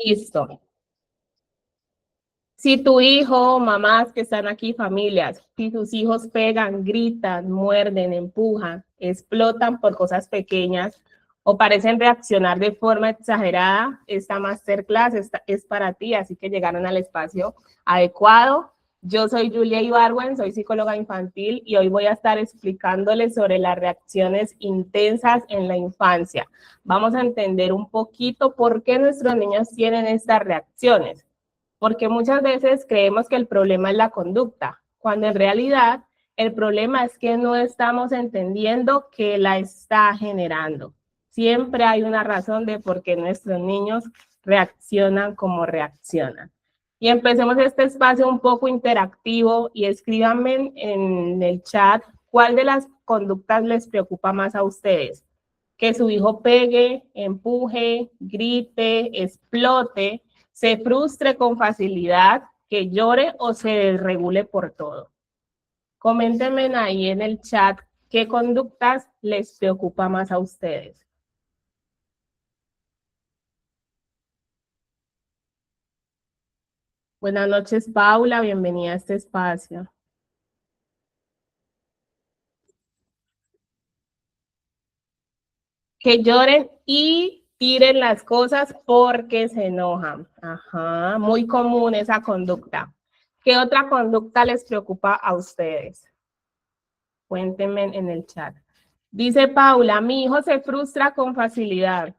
Listo. Si tu hijo, mamás que están aquí, familias, si sus hijos pegan, gritan, muerden, empujan, explotan por cosas pequeñas o parecen reaccionar de forma exagerada, esta masterclass es para ti, así que llegaron al espacio adecuado. Yo soy Julia Ibarwen, soy psicóloga infantil y hoy voy a estar explicándoles sobre las reacciones intensas en la infancia. Vamos a entender un poquito por qué nuestros niños tienen estas reacciones. Porque muchas veces creemos que el problema es la conducta, cuando en realidad el problema es que no estamos entendiendo que la está generando. Siempre hay una razón de por qué nuestros niños reaccionan como reaccionan. Y empecemos este espacio un poco interactivo y escríbanme en el chat cuál de las conductas les preocupa más a ustedes. Que su hijo pegue, empuje, grite, explote, se frustre con facilidad, que llore o se desregule por todo. Coméntenme ahí en el chat qué conductas les preocupa más a ustedes. Buenas noches, Paula, bienvenida a este espacio. Que lloren y tiren las cosas porque se enojan. Ajá, muy común esa conducta. ¿Qué otra conducta les preocupa a ustedes? Cuéntenme en el chat. Dice Paula, mi hijo se frustra con facilidad.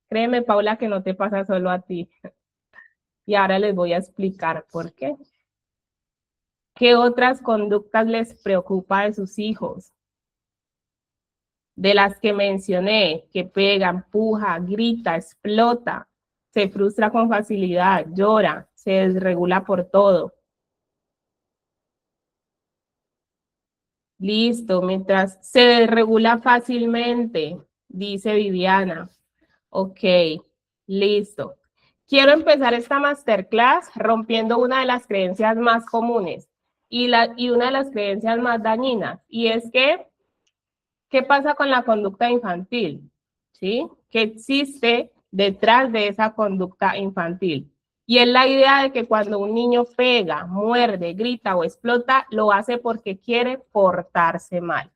Créeme, Paula, que no te pasa solo a ti. Y ahora les voy a explicar por qué. ¿Qué otras conductas les preocupa de sus hijos? De las que mencioné, que pega, empuja, grita, explota, se frustra con facilidad, llora, se desregula por todo. Listo, mientras se desregula fácilmente, dice Viviana. Ok, listo. Quiero empezar esta masterclass rompiendo una de las creencias más comunes y una de las creencias más dañinas, y es que, ¿qué pasa con la conducta infantil? ¿Sí? ¿Qué existe detrás de esa conducta infantil? Y es la idea de que cuando un niño pega, muerde, grita o explota, lo hace porque quiere portarse mal.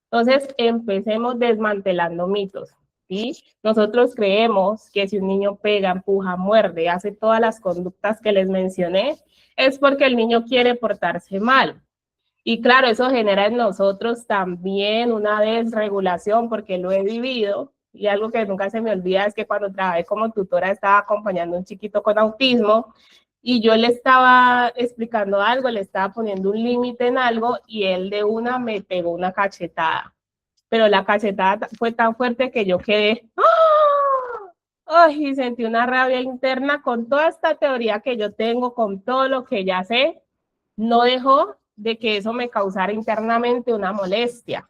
Entonces, empecemos desmantelando mitos. ¿Sí? Nosotros creemos que si un niño pega, empuja, muerde, hace todas las conductas que les mencioné, es porque el niño quiere portarse mal. Y claro, eso genera en nosotros también una desregulación, porque lo he vivido. Y algo que nunca se me olvida es que cuando trabajé como tutora estaba acompañando a un chiquito con autismo y yo le estaba explicando algo, le estaba poniendo un límite en algo y él de una me pegó una cachetada. Pero la cachetada fue tan fuerte que yo quedé, ¡oh! Y sentí una rabia interna con toda esta teoría que yo tengo, con todo lo que ya sé, no dejó de que eso me causara internamente una molestia.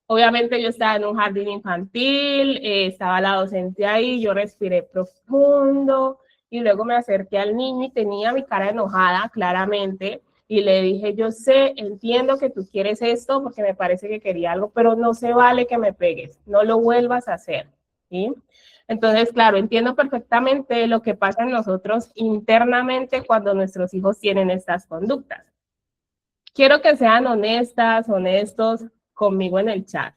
Obviamente yo estaba en un jardín infantil, estaba la docente ahí, yo respiré profundo y luego me acerqué al niño y tenía mi cara enojada claramente y le dije, yo sé, entiendo que tú quieres esto porque me parece que quería algo, pero no se vale que me pegues, no lo vuelvas a hacer, ¿sí? Entonces, claro, entiendo perfectamente lo que pasa en nosotros internamente cuando nuestros hijos tienen estas conductas. Quiero que sean honestas, honestos conmigo en el chat.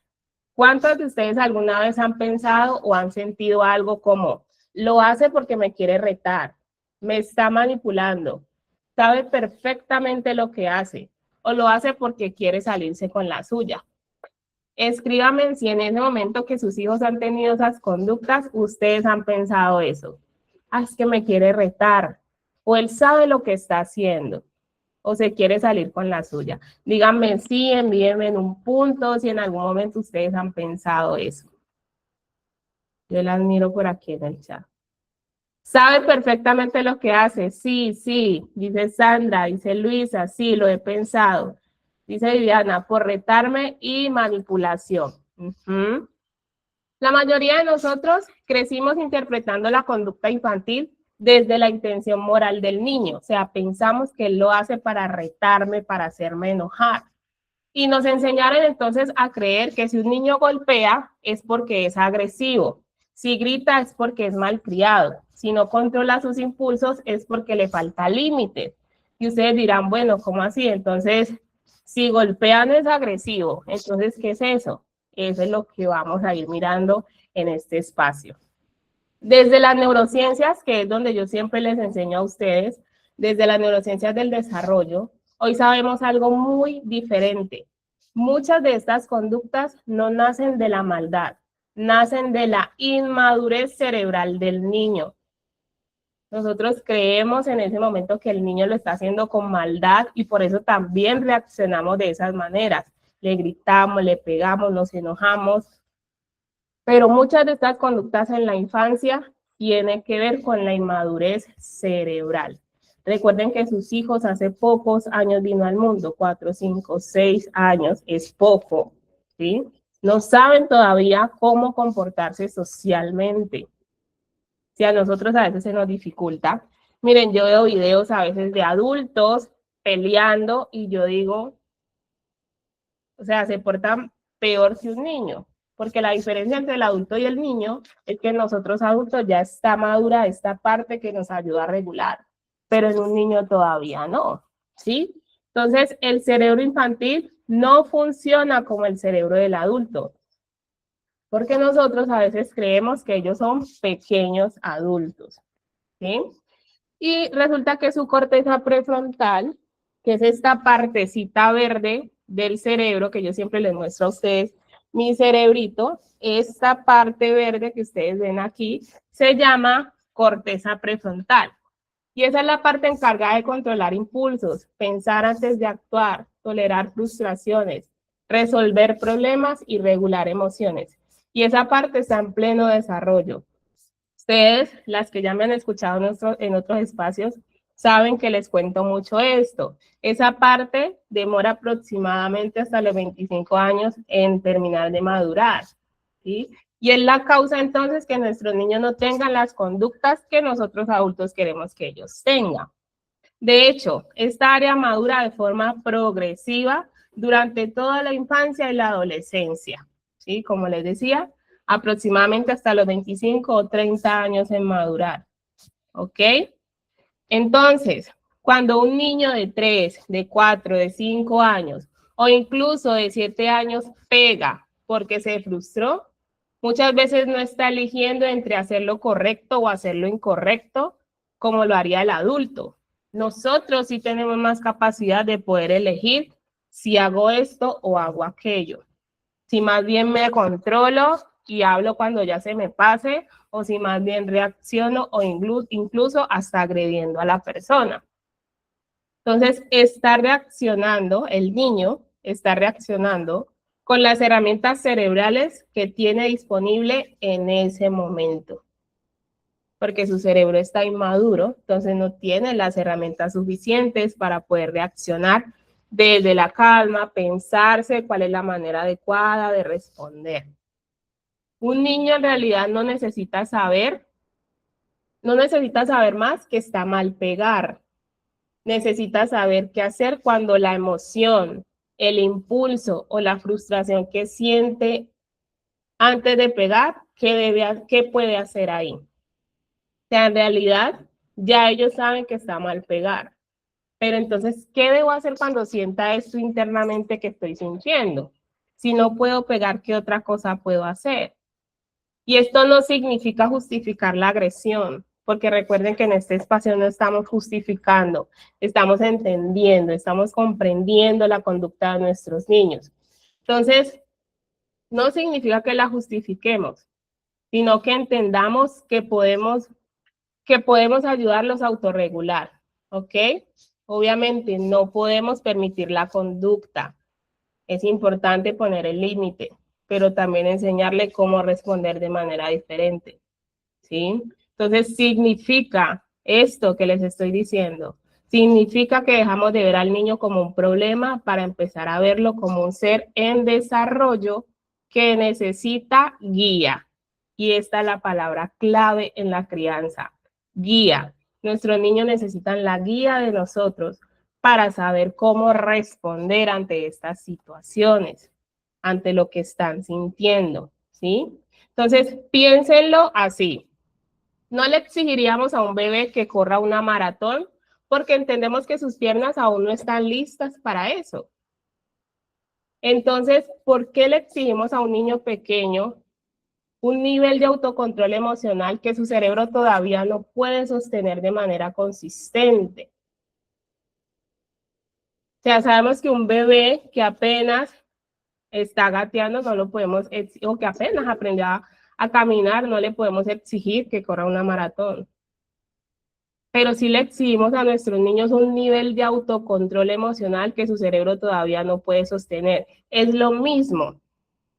¿Cuántos de ustedes alguna vez han pensado o han sentido algo como, lo hace porque me quiere retar, me está manipulando, sabe perfectamente lo que hace, o lo hace porque quiere salirse con la suya? Escríbanme si en ese momento que sus hijos han tenido esas conductas, ustedes han pensado eso. Ah, es que me quiere retar, o él sabe lo que está haciendo, o se quiere salir con la suya. Díganme sí, envíenme en un punto si en algún momento ustedes han pensado eso. Yo las miro por aquí en el chat. ¿Sabe perfectamente lo que hace? Sí, sí, dice Sandra, dice Luisa, sí, lo he pensado. Dice Viviana, por retarme y manipulación. La mayoría de nosotros crecimos interpretando la conducta infantil desde la intención moral del niño. O sea, pensamos que él lo hace para retarme, para hacerme enojar. Y nos enseñaron entonces a creer que si un niño golpea es porque es agresivo. Si grita es porque es malcriado. Si no controla sus impulsos es porque le falta límites. Y ustedes dirán, bueno, ¿cómo así? Entonces, si golpea no es agresivo. Entonces, ¿qué es eso? Eso es lo que vamos a ir mirando en este espacio. Desde las neurociencias, que es donde yo siempre les enseño a ustedes, desde las neurociencias del desarrollo, hoy sabemos algo muy diferente. Muchas de estas conductas no nacen de la maldad, nacen de la inmadurez cerebral del niño. Nosotros creemos en ese momento que el niño lo está haciendo con maldad y por eso también reaccionamos de esas maneras. Le gritamos, le pegamos, nos enojamos. Pero muchas de estas conductas en la infancia tienen que ver con la inmadurez cerebral. Recuerden que sus hijos hace pocos años vino al mundo, 4, 5, 6 años, es poco, ¿sí? No saben todavía cómo comportarse socialmente. Si a nosotros a veces se nos dificulta. Miren, yo veo videos a veces de adultos peleando y yo digo, o sea, se portan peor que un niño, porque la diferencia entre el adulto y el niño es que en nosotros adultos ya está madura esta parte que nos ayuda a regular, pero en un niño todavía no, ¿sí? Entonces, el cerebro infantil no funciona como el cerebro del adulto, porque nosotros a veces creemos que ellos son pequeños adultos, ¿sí? Y resulta que su corteza prefrontal, que es esta partecita verde del cerebro, que yo siempre les muestro a ustedes, mi cerebrito, esta parte verde que ustedes ven aquí, se llama corteza prefrontal. Y esa es la parte encargada de controlar impulsos, pensar antes de actuar, tolerar frustraciones, resolver problemas y regular emociones. Y esa parte está en pleno desarrollo. Ustedes, las que ya me han escuchado en otros espacios, saben que les cuento mucho esto. Esa parte demora aproximadamente hasta los 25 años en terminar de madurar, ¿sí? Y es la causa entonces que nuestros niños no tengan las conductas que nosotros adultos queremos que ellos tengan. De hecho, esta área madura de forma progresiva durante toda la infancia y la adolescencia, ¿sí? Como les decía, aproximadamente hasta los 25 o 30 años en madurar, ¿ok? Entonces, cuando un niño de 3, de 4, de 5 años o incluso de 7 años pega porque se frustró, muchas veces no está eligiendo entre hacer lo correcto o hacer lo incorrecto como lo haría el adulto. Nosotros sí tenemos más capacidad de poder elegir si hago esto o hago aquello. Si más bien me controlo y hablo cuando ya se me pase, o si más bien reacciono o incluso hasta agrediendo a la persona. Entonces, está reaccionando, el niño está reaccionando con las herramientas cerebrales que tiene disponible en ese momento. Porque su cerebro está inmaduro, entonces no tiene las herramientas suficientes para poder reaccionar desde la calma, pensarse cuál es la manera adecuada de responder. Un niño en realidad no necesita saber más que está mal pegar. Necesita saber qué hacer cuando la emoción, el impulso o la frustración que siente antes de pegar, qué puede hacer ahí. O sea, en realidad ya ellos saben que está mal pegar. Pero entonces, ¿qué debo hacer cuando sienta esto internamente que estoy sintiendo? Si no puedo pegar, ¿qué otra cosa puedo hacer? Y esto no significa justificar la agresión, porque recuerden que en este espacio no estamos justificando, estamos entendiendo, estamos comprendiendo la conducta de nuestros niños. Entonces, no significa que la justifiquemos, sino que entendamos que podemos ayudarlos a autorregular, ¿ok? Obviamente no podemos permitir la conducta. Es importante poner el límite, pero también enseñarle cómo responder de manera diferente, ¿sí? Entonces, significa esto que les estoy diciendo, significa que dejamos de ver al niño como un problema para empezar a verlo como un ser en desarrollo que necesita guía. Y esta es la palabra clave en la crianza, guía. Nuestros niños necesitan la guía de nosotros para saber cómo responder ante estas situaciones, ante lo que están sintiendo, ¿sí? Entonces, piénsenlo así. No le exigiríamos a un bebé que corra una maratón porque entendemos que sus piernas aún no están listas para eso. Entonces, ¿por qué le exigimos a un niño pequeño un nivel de autocontrol emocional que su cerebro todavía no puede sostener de manera consistente? O sea, sabemos que un bebé que apenas está gateando no lo podemos, o que apenas aprendió a caminar, no le podemos exigir que corra una maratón. Pero sí le exigimos a nuestros niños un nivel de autocontrol emocional que su cerebro todavía no puede sostener. Es lo mismo.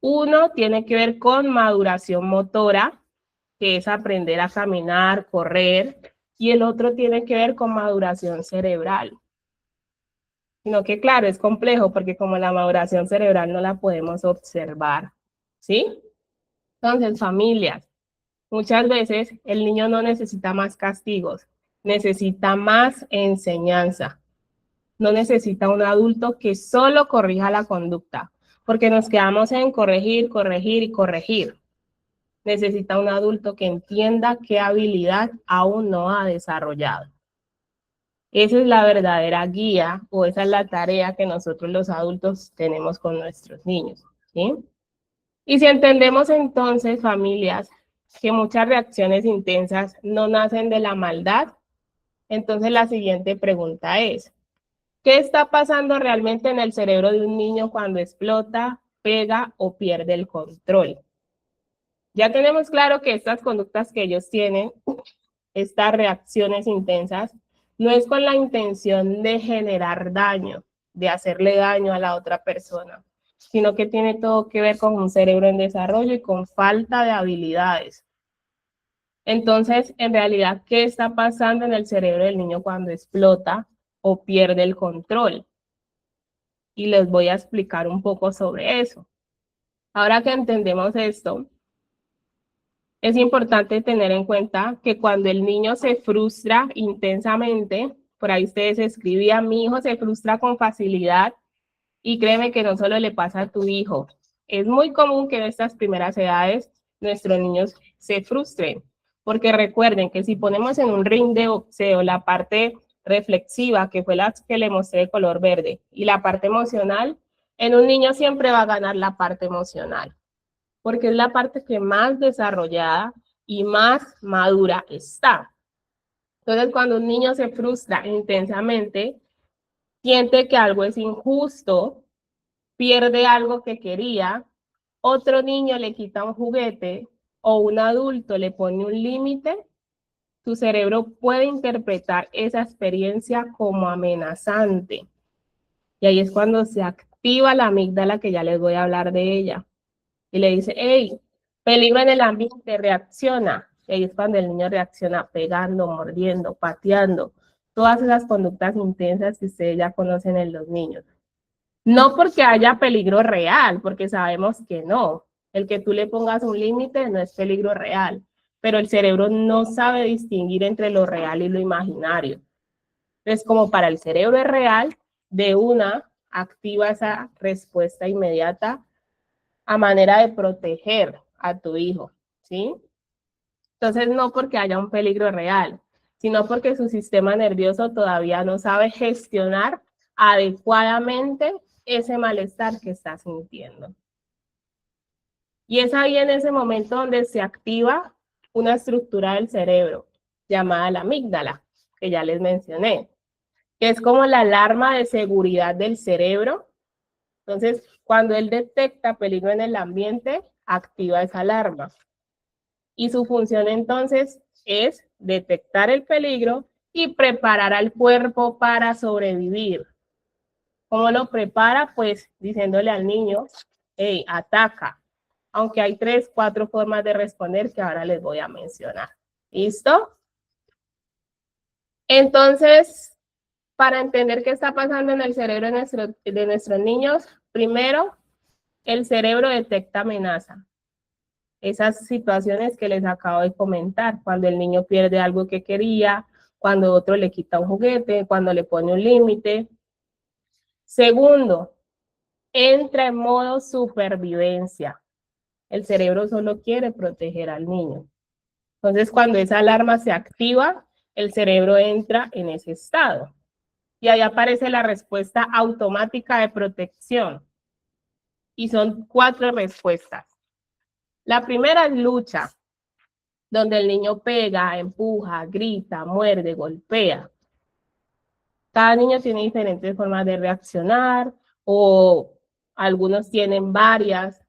Uno tiene que ver con maduración motora, que es aprender a caminar, correr, y el otro tiene que ver con maduración cerebral. Sino que claro, es complejo porque como la maduración cerebral no la podemos observar, ¿sí? Entonces, familias, muchas veces el niño no necesita más castigos, necesita más enseñanza. No necesita un adulto que solo corrija la conducta, porque nos quedamos en corregir, corregir y corregir. Necesita un adulto que entienda qué habilidad aún no ha desarrollado. Esa es la verdadera guía o esa es la tarea que nosotros los adultos tenemos con nuestros niños, ¿sí? Y si entendemos entonces, familias, que muchas reacciones intensas no nacen de la maldad, entonces la siguiente pregunta es, ¿qué está pasando realmente en el cerebro de un niño cuando explota, pega o pierde el control? Ya tenemos claro que estas conductas que ellos tienen, estas reacciones intensas, no es con la intención de generar daño, de hacerle daño a la otra persona, sino que tiene todo que ver con un cerebro en desarrollo y con falta de habilidades. Entonces, en realidad, ¿qué está pasando en el cerebro del niño cuando explota o pierde el control? Y les voy a explicar un poco sobre eso. Ahora que entendemos esto, es importante tener en cuenta que cuando el niño se frustra intensamente, por ahí ustedes escribían, mi hijo se frustra con facilidad, y créeme que no solo le pasa a tu hijo, es muy común que en estas primeras edades nuestros niños se frustren, porque recuerden que si ponemos en un ring de boxeo la parte reflexiva, que fue la que le mostré de color verde, y la parte emocional, en un niño siempre va a ganar la parte emocional, porque es la parte que más desarrollada y más madura está. Entonces, cuando un niño se frustra intensamente, siente que algo es injusto, pierde algo que quería, otro niño le quita un juguete o un adulto le pone un límite, tu cerebro puede interpretar esa experiencia como amenazante. Y ahí es cuando se activa la amígdala, que ya les voy a hablar de ella. Y le dice, hey, peligro en el ambiente, reacciona. Y ahí es cuando el niño reacciona pegando, mordiendo, pateando, todas esas conductas intensas que ustedes ya conocen en los niños. No porque haya peligro real, porque sabemos que no. El que tú le pongas un límite no es peligro real, pero el cerebro no sabe distinguir entre lo real y lo imaginario. Entonces, como para el cerebro es real, de una activa esa respuesta inmediata a manera de proteger a tu hijo, ¿sí? Entonces, no porque haya un peligro real, sino porque su sistema nervioso todavía no sabe gestionar adecuadamente ese malestar que está sintiendo. Y es ahí en ese momento donde se activa una estructura del cerebro llamada la amígdala, que ya les mencioné, que es como la alarma de seguridad del cerebro. Entonces, cuando él detecta peligro en el ambiente, activa esa alarma. Y su función entonces es detectar el peligro y preparar al cuerpo para sobrevivir. ¿Cómo lo prepara? Pues diciéndole al niño, hey, ataca. Aunque hay 3, 4 formas de responder que ahora les voy a mencionar. ¿Listo? Entonces, para entender qué está pasando en el cerebro de nuestros niños, primero, el cerebro detecta amenaza. Esas situaciones que les acabo de comentar, cuando el niño pierde algo que quería, cuando otro le quita un juguete, cuando le pone un límite. Segundo, entra en modo supervivencia. El cerebro solo quiere proteger al niño. Entonces, cuando esa alarma se activa, el cerebro entra en ese estado. Y ahí aparece la respuesta automática de protección. Y son 4 respuestas. La primera es lucha, donde el niño pega, empuja, grita, muerde, golpea. Cada niño tiene diferentes formas de reaccionar o algunos tienen varias,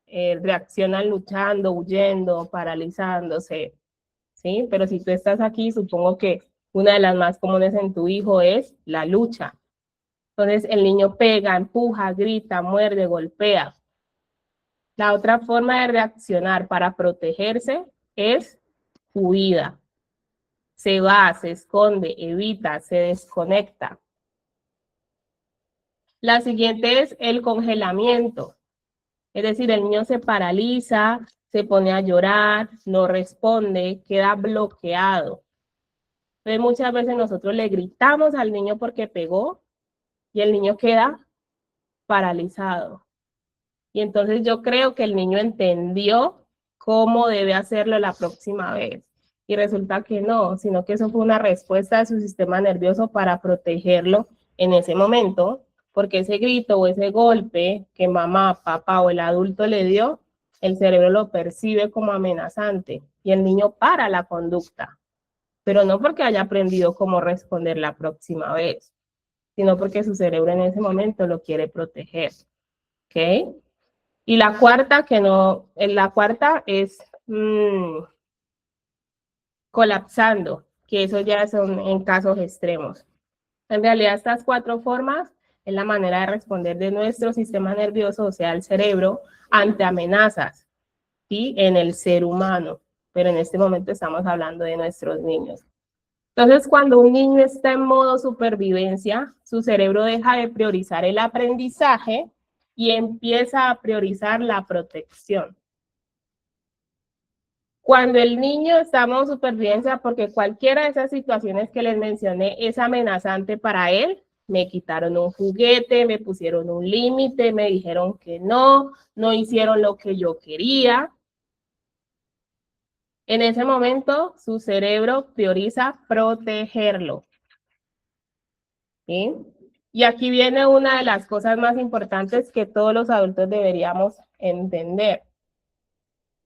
reaccionan luchando, huyendo, paralizándose, ¿sí? Pero si tú estás aquí, supongo que una de las más comunes en tu hijo es la lucha. Entonces el niño pega, empuja, grita, muerde, golpea. La otra forma de reaccionar para protegerse es huida. Se va, se esconde, evita, se desconecta. La siguiente es el congelamiento. Es decir, el niño se paraliza, se pone a llorar, no responde, queda bloqueado. Entonces muchas veces nosotros le gritamos al niño porque pegó y el niño queda paralizado. Y entonces yo creo que el niño entendió cómo debe hacerlo la próxima vez. Y resulta que no, sino que eso fue una respuesta de su sistema nervioso para protegerlo en ese momento, porque ese grito o ese golpe que mamá, papá o el adulto le dio, el cerebro lo percibe como amenazante y el niño para la conducta, pero no porque haya aprendido cómo responder la próxima vez, sino porque su cerebro en ese momento lo quiere proteger. ¿Ok? Y la cuarta, la cuarta es colapsando, que eso ya son en casos extremos. En realidad, estas 4 formas es la manera de responder de nuestro sistema nervioso, o sea, el cerebro, ante amenazas, ¿sí? En el ser humano. Pero en este momento estamos hablando de nuestros niños. Entonces, cuando un niño está en modo supervivencia, su cerebro deja de priorizar el aprendizaje y empieza a priorizar la protección. Cuando el niño está en modo supervivencia, porque cualquiera de esas situaciones que les mencioné es amenazante para él, me quitaron un juguete, me pusieron un límite, me dijeron que no hicieron lo que yo quería. En ese momento, su cerebro prioriza protegerlo. ¿Sí? Y aquí viene una de las cosas más importantes que todos los adultos deberíamos entender.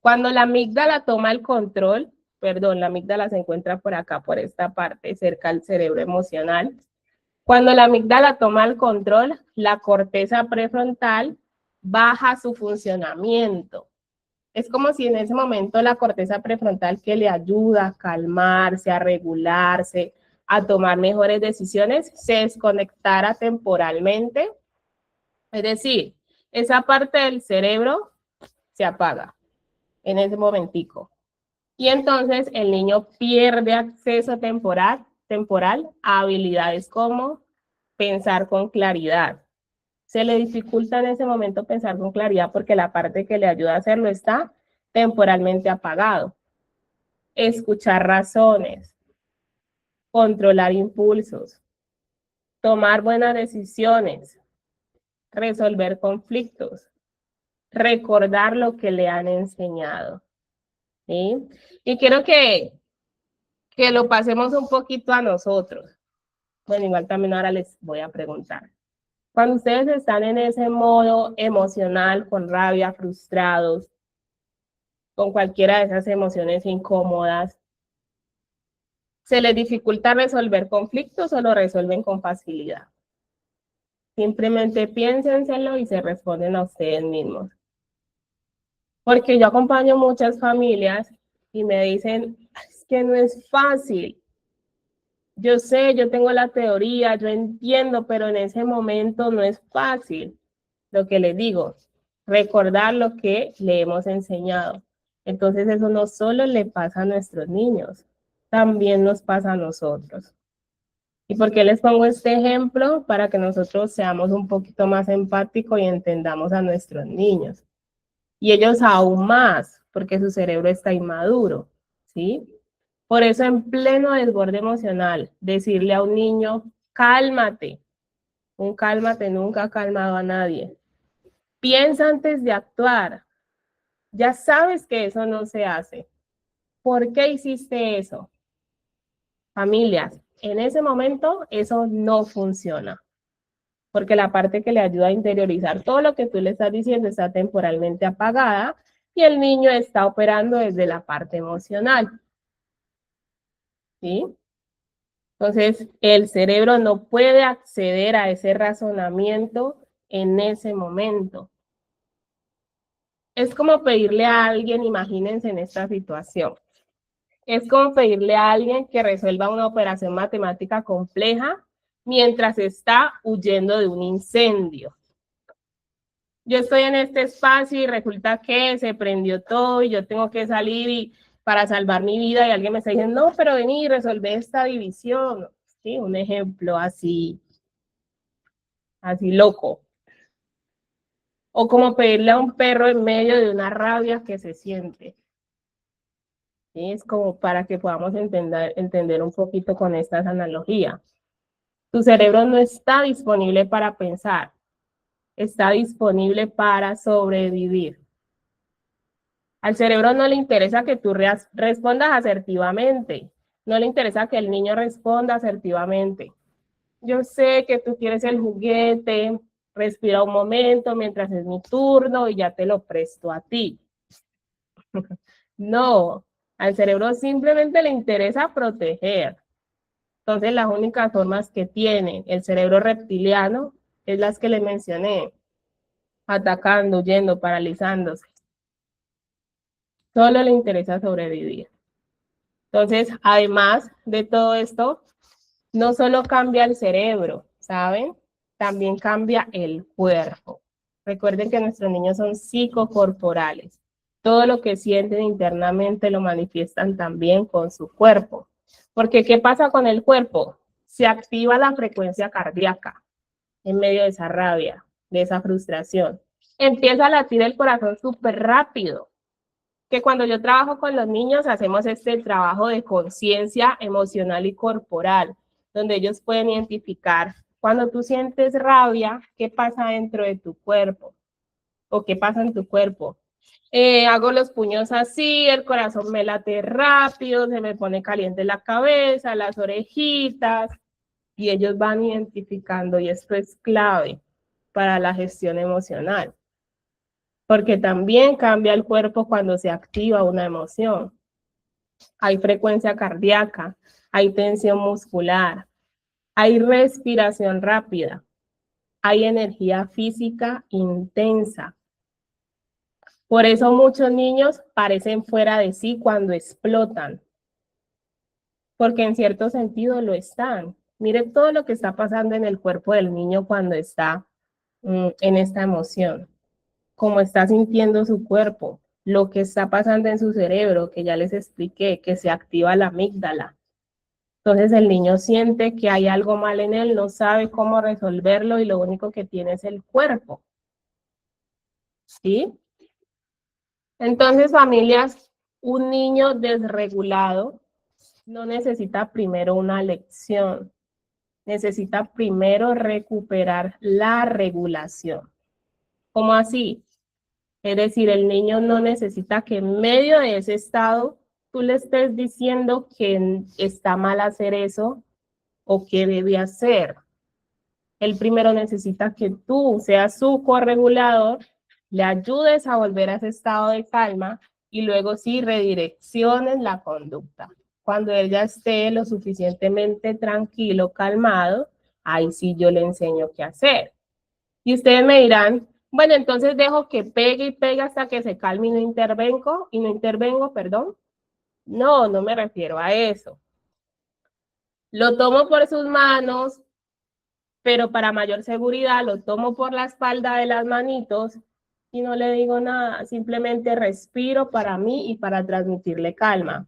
Cuando la amígdala toma el control, perdón, la amígdala se encuentra por acá, por esta parte, cerca al cerebro emocional. Cuando la amígdala toma el control, la corteza prefrontal baja su funcionamiento. Es como si en ese momento la corteza prefrontal que le ayuda a calmarse, a regularse, a tomar mejores decisiones, se desconectara temporalmente. Es decir, esa parte del cerebro se apaga en ese momentico. Y entonces el niño pierde acceso temporal a habilidades como pensar con claridad. Se le dificulta en ese momento pensar con claridad porque la parte que le ayuda a hacerlo está temporalmente apagado. Escuchar razones, controlar impulsos, tomar buenas decisiones, resolver conflictos, recordar lo que le han enseñado. ¿Sí? Y quiero que lo pasemos un poquito a nosotros. Bueno, igual también ahora les voy a preguntar. Cuando ustedes están en ese modo emocional, con rabia, frustrados, con cualquiera de esas emociones incómodas, ¿se les dificulta resolver conflictos o lo resuelven con facilidad? Simplemente piénsenselo y se responden a ustedes mismos. Porque yo acompaño muchas familias y me dicen, es que no es fácil. Yo sé, yo tengo la teoría, yo entiendo, pero en ese momento no es fácil. Lo que les digo, recordar lo que le hemos enseñado. Entonces eso no solo le pasa a nuestros niños, también nos pasa a nosotros. ¿Y por qué les pongo este ejemplo? Para que nosotros seamos un poquito más empáticos y entendamos a nuestros niños. Y ellos aún más, porque su cerebro está inmaduro, ¿sí? Por eso en pleno desborde emocional, decirle a un niño, cálmate. Un cálmate nunca ha calmado a nadie. Piensa antes de actuar. Ya sabes que eso no se hace. ¿Por qué hiciste eso? Familias, en ese momento eso no funciona, porque la parte que le ayuda a interiorizar todo lo que tú le estás diciendo está temporalmente apagada y el niño está operando desde la parte emocional, ¿sí? Entonces, el cerebro no puede acceder a ese razonamiento en ese momento. Es como pedirle a alguien, imagínense en esta situación, es como pedirle a alguien que resuelva una operación matemática compleja mientras está huyendo de un incendio. Yo estoy en este espacio y resulta que se prendió todo y yo tengo que salir para salvar mi vida y alguien me está diciendo, no, pero vení y resolver esta división. ¿Sí? Un ejemplo así loco. O como pedirle a un perro en medio de una rabia que se siente. ¿Sí? Es como para que podamos entender un poquito con estas analogías. Tu cerebro no está disponible para pensar, está disponible para sobrevivir. Al cerebro no le interesa que tú respondas asertivamente, no le interesa que el niño responda asertivamente. Yo sé que tú quieres el juguete, respira un momento mientras es mi turno y ya te lo presto a ti. No, al cerebro simplemente le interesa proteger. Entonces, las únicas formas que tiene el cerebro reptiliano es las que le mencioné, atacando, huyendo, paralizándose. Solo le interesa sobrevivir. Entonces, además de todo esto, no solo cambia el cerebro, ¿saben? También cambia el cuerpo. Recuerden que nuestros niños son psicocorporales. Todo lo que sienten internamente lo manifiestan también con su cuerpo. Porque, ¿qué pasa con el cuerpo? Se activa la frecuencia cardíaca en medio de esa rabia, de esa frustración. Empieza a latir el corazón súper rápido. Que cuando yo trabajo con los niños hacemos este trabajo de conciencia emocional y corporal, donde ellos pueden identificar cuando tú sientes rabia, qué pasa dentro de tu cuerpo o qué pasa en tu cuerpo. Hago los puños así, el corazón me late rápido, se me pone caliente la cabeza, las orejitas, y ellos van identificando, y esto es clave para la gestión emocional, porque también cambia el cuerpo cuando se activa una emoción. Hay frecuencia cardíaca, hay tensión muscular, hay respiración rápida, hay energía física intensa. Por eso muchos niños parecen fuera de sí cuando explotan, porque en cierto sentido lo están. Mire todo lo que está pasando en el cuerpo del niño cuando está en esta emoción, cómo está sintiendo su cuerpo, lo que está pasando en su cerebro, que ya les expliqué, que se activa la amígdala. Entonces el niño siente que hay algo mal en él, no sabe cómo resolverlo y lo único que tiene es el cuerpo. ¿Sí? Entonces, familias, un niño desregulado no necesita primero una lección, necesita primero recuperar la regulación. ¿Cómo así? Es decir, el niño no necesita que en medio de ese estado tú le estés diciendo que está mal hacer eso o qué debe hacer. Él primero necesita que tú seas su corregulador, le ayudes a volver a ese estado de calma y luego sí redirecciones la conducta. Cuando él ya esté lo suficientemente tranquilo, calmado, ahí sí yo le enseño qué hacer. Y ustedes me dirán, bueno, entonces dejo que pegue y pegue hasta que se calme y no intervengo, perdón. No, no me refiero a eso. Lo tomo por sus manos, pero para mayor seguridad lo tomo por la espalda de las manitos y no le digo nada, simplemente respiro para mí y para transmitirle calma.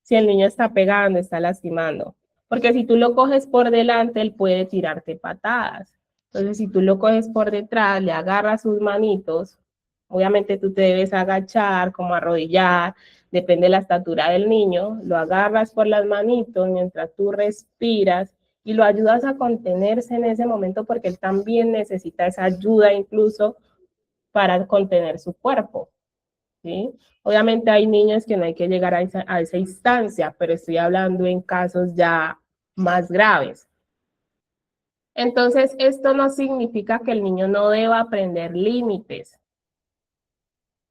Si el niño está pegando, está lastimando, porque si tú lo coges por delante, él puede tirarte patadas. Entonces, si tú lo coges por detrás, le agarras sus manitos, obviamente tú te debes agachar, como arrodillar, depende de la estatura del niño, lo agarras por las manitos mientras tú respiras y lo ayudas a contenerse en ese momento porque él también necesita esa ayuda incluso para contener su cuerpo, ¿sí? Obviamente hay niños que no hay que llegar a esa instancia, pero estoy hablando en casos ya más graves. Entonces, esto no significa que el niño no deba aprender límites.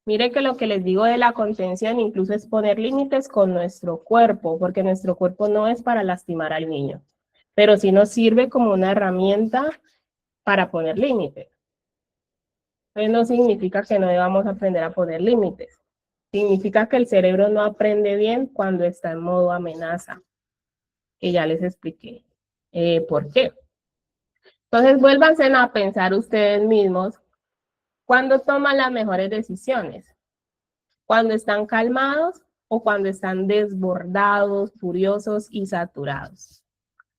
Mire que lo que les digo de la contención incluso es poner límites con nuestro cuerpo, porque nuestro cuerpo no es para lastimar al niño, pero sí nos sirve como una herramienta para poner límites. Entonces no significa que no debamos aprender a poner límites. Significa que el cerebro no aprende bien cuando está en modo amenaza, que ya les expliqué por qué. Entonces vuélvanse a pensar ustedes mismos cuando toman las mejores decisiones. Cuando están calmados o cuando están desbordados, furiosos y saturados.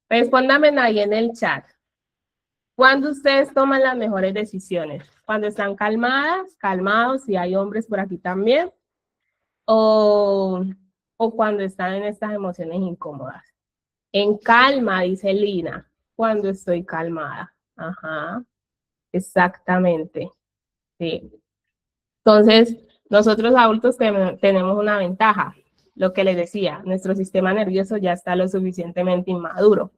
Respóndanme ahí en el chat. ¿Cuándo ustedes toman las mejores decisiones? ¿Cuando están calmados, y hay hombres por aquí también? ¿O cuando están en estas emociones incómodas? En calma, dice Lina, cuando estoy calmada. Ajá, exactamente. Sí. Entonces, nosotros adultos tenemos una ventaja. Lo que les decía, nuestro sistema nervioso ya está lo suficientemente inmaduro,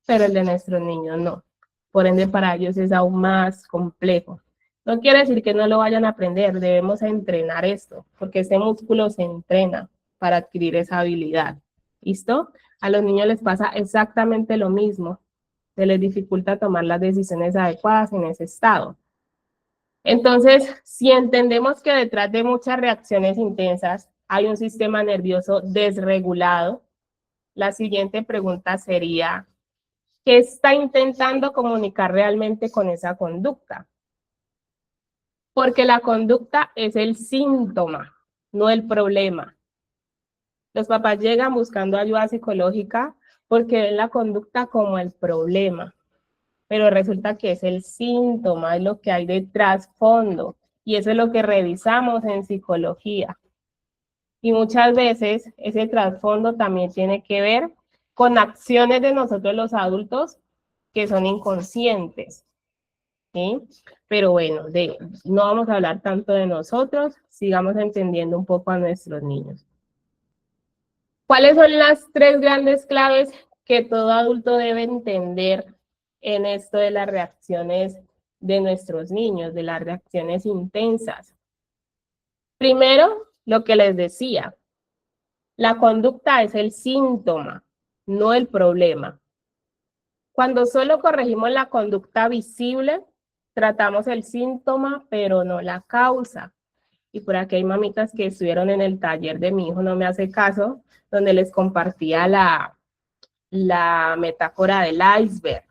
pero el de nuestros niños no. Por ende, para ellos es aún más complejo. No quiere decir que no lo vayan a aprender, debemos entrenar esto, porque este músculo se entrena para adquirir esa habilidad. ¿Listo? A los niños les pasa exactamente lo mismo. Se les dificulta tomar las decisiones adecuadas en ese estado. Entonces, si entendemos que detrás de muchas reacciones intensas hay un sistema nervioso desregulado, la siguiente pregunta sería, ¿qué está intentando comunicar realmente con esa conducta? Porque la conducta es el síntoma, no el problema. Los papás llegan buscando ayuda psicológica porque ven la conducta como el problema, pero resulta que es el síntoma, es lo que hay de trasfondo, y eso es lo que revisamos en psicología. Y muchas veces ese trasfondo también tiene que ver con acciones de nosotros los adultos que son inconscientes, ¿sí? Pero bueno, no vamos a hablar tanto de nosotros, sigamos entendiendo un poco a nuestros niños. ¿Cuáles son las 3 grandes claves que todo adulto debe entender en esto de las reacciones de nuestros niños, de las reacciones intensas? Primero, lo que les decía, la conducta es el síntoma, no el problema. Cuando solo corregimos la conducta visible, tratamos el síntoma, pero no la causa. Y por aquí hay mamitas que estuvieron en el taller de mi hijo, no me hace caso, donde les compartía la metáfora del iceberg.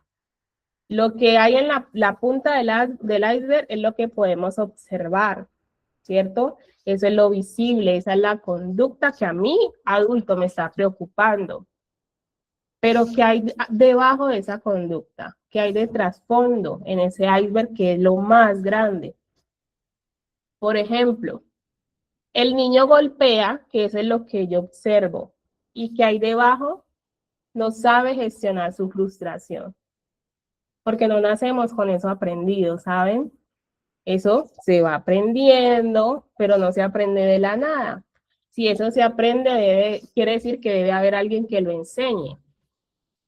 Lo que hay en la punta del iceberg es lo que podemos observar, ¿cierto? Eso es lo visible, esa es la conducta que a mí, adulto, me está preocupando. Pero ¿qué hay debajo de esa conducta? ¿Qué hay de trasfondo en ese iceberg que es lo más grande? Por ejemplo, el niño golpea, que eso es lo que yo observo, y que hay debajo, no sabe gestionar su frustración. Porque no nacemos con eso aprendido, ¿saben? Eso se va aprendiendo, pero no se aprende de la nada. Si eso se aprende, quiere decir que debe haber alguien que lo enseñe.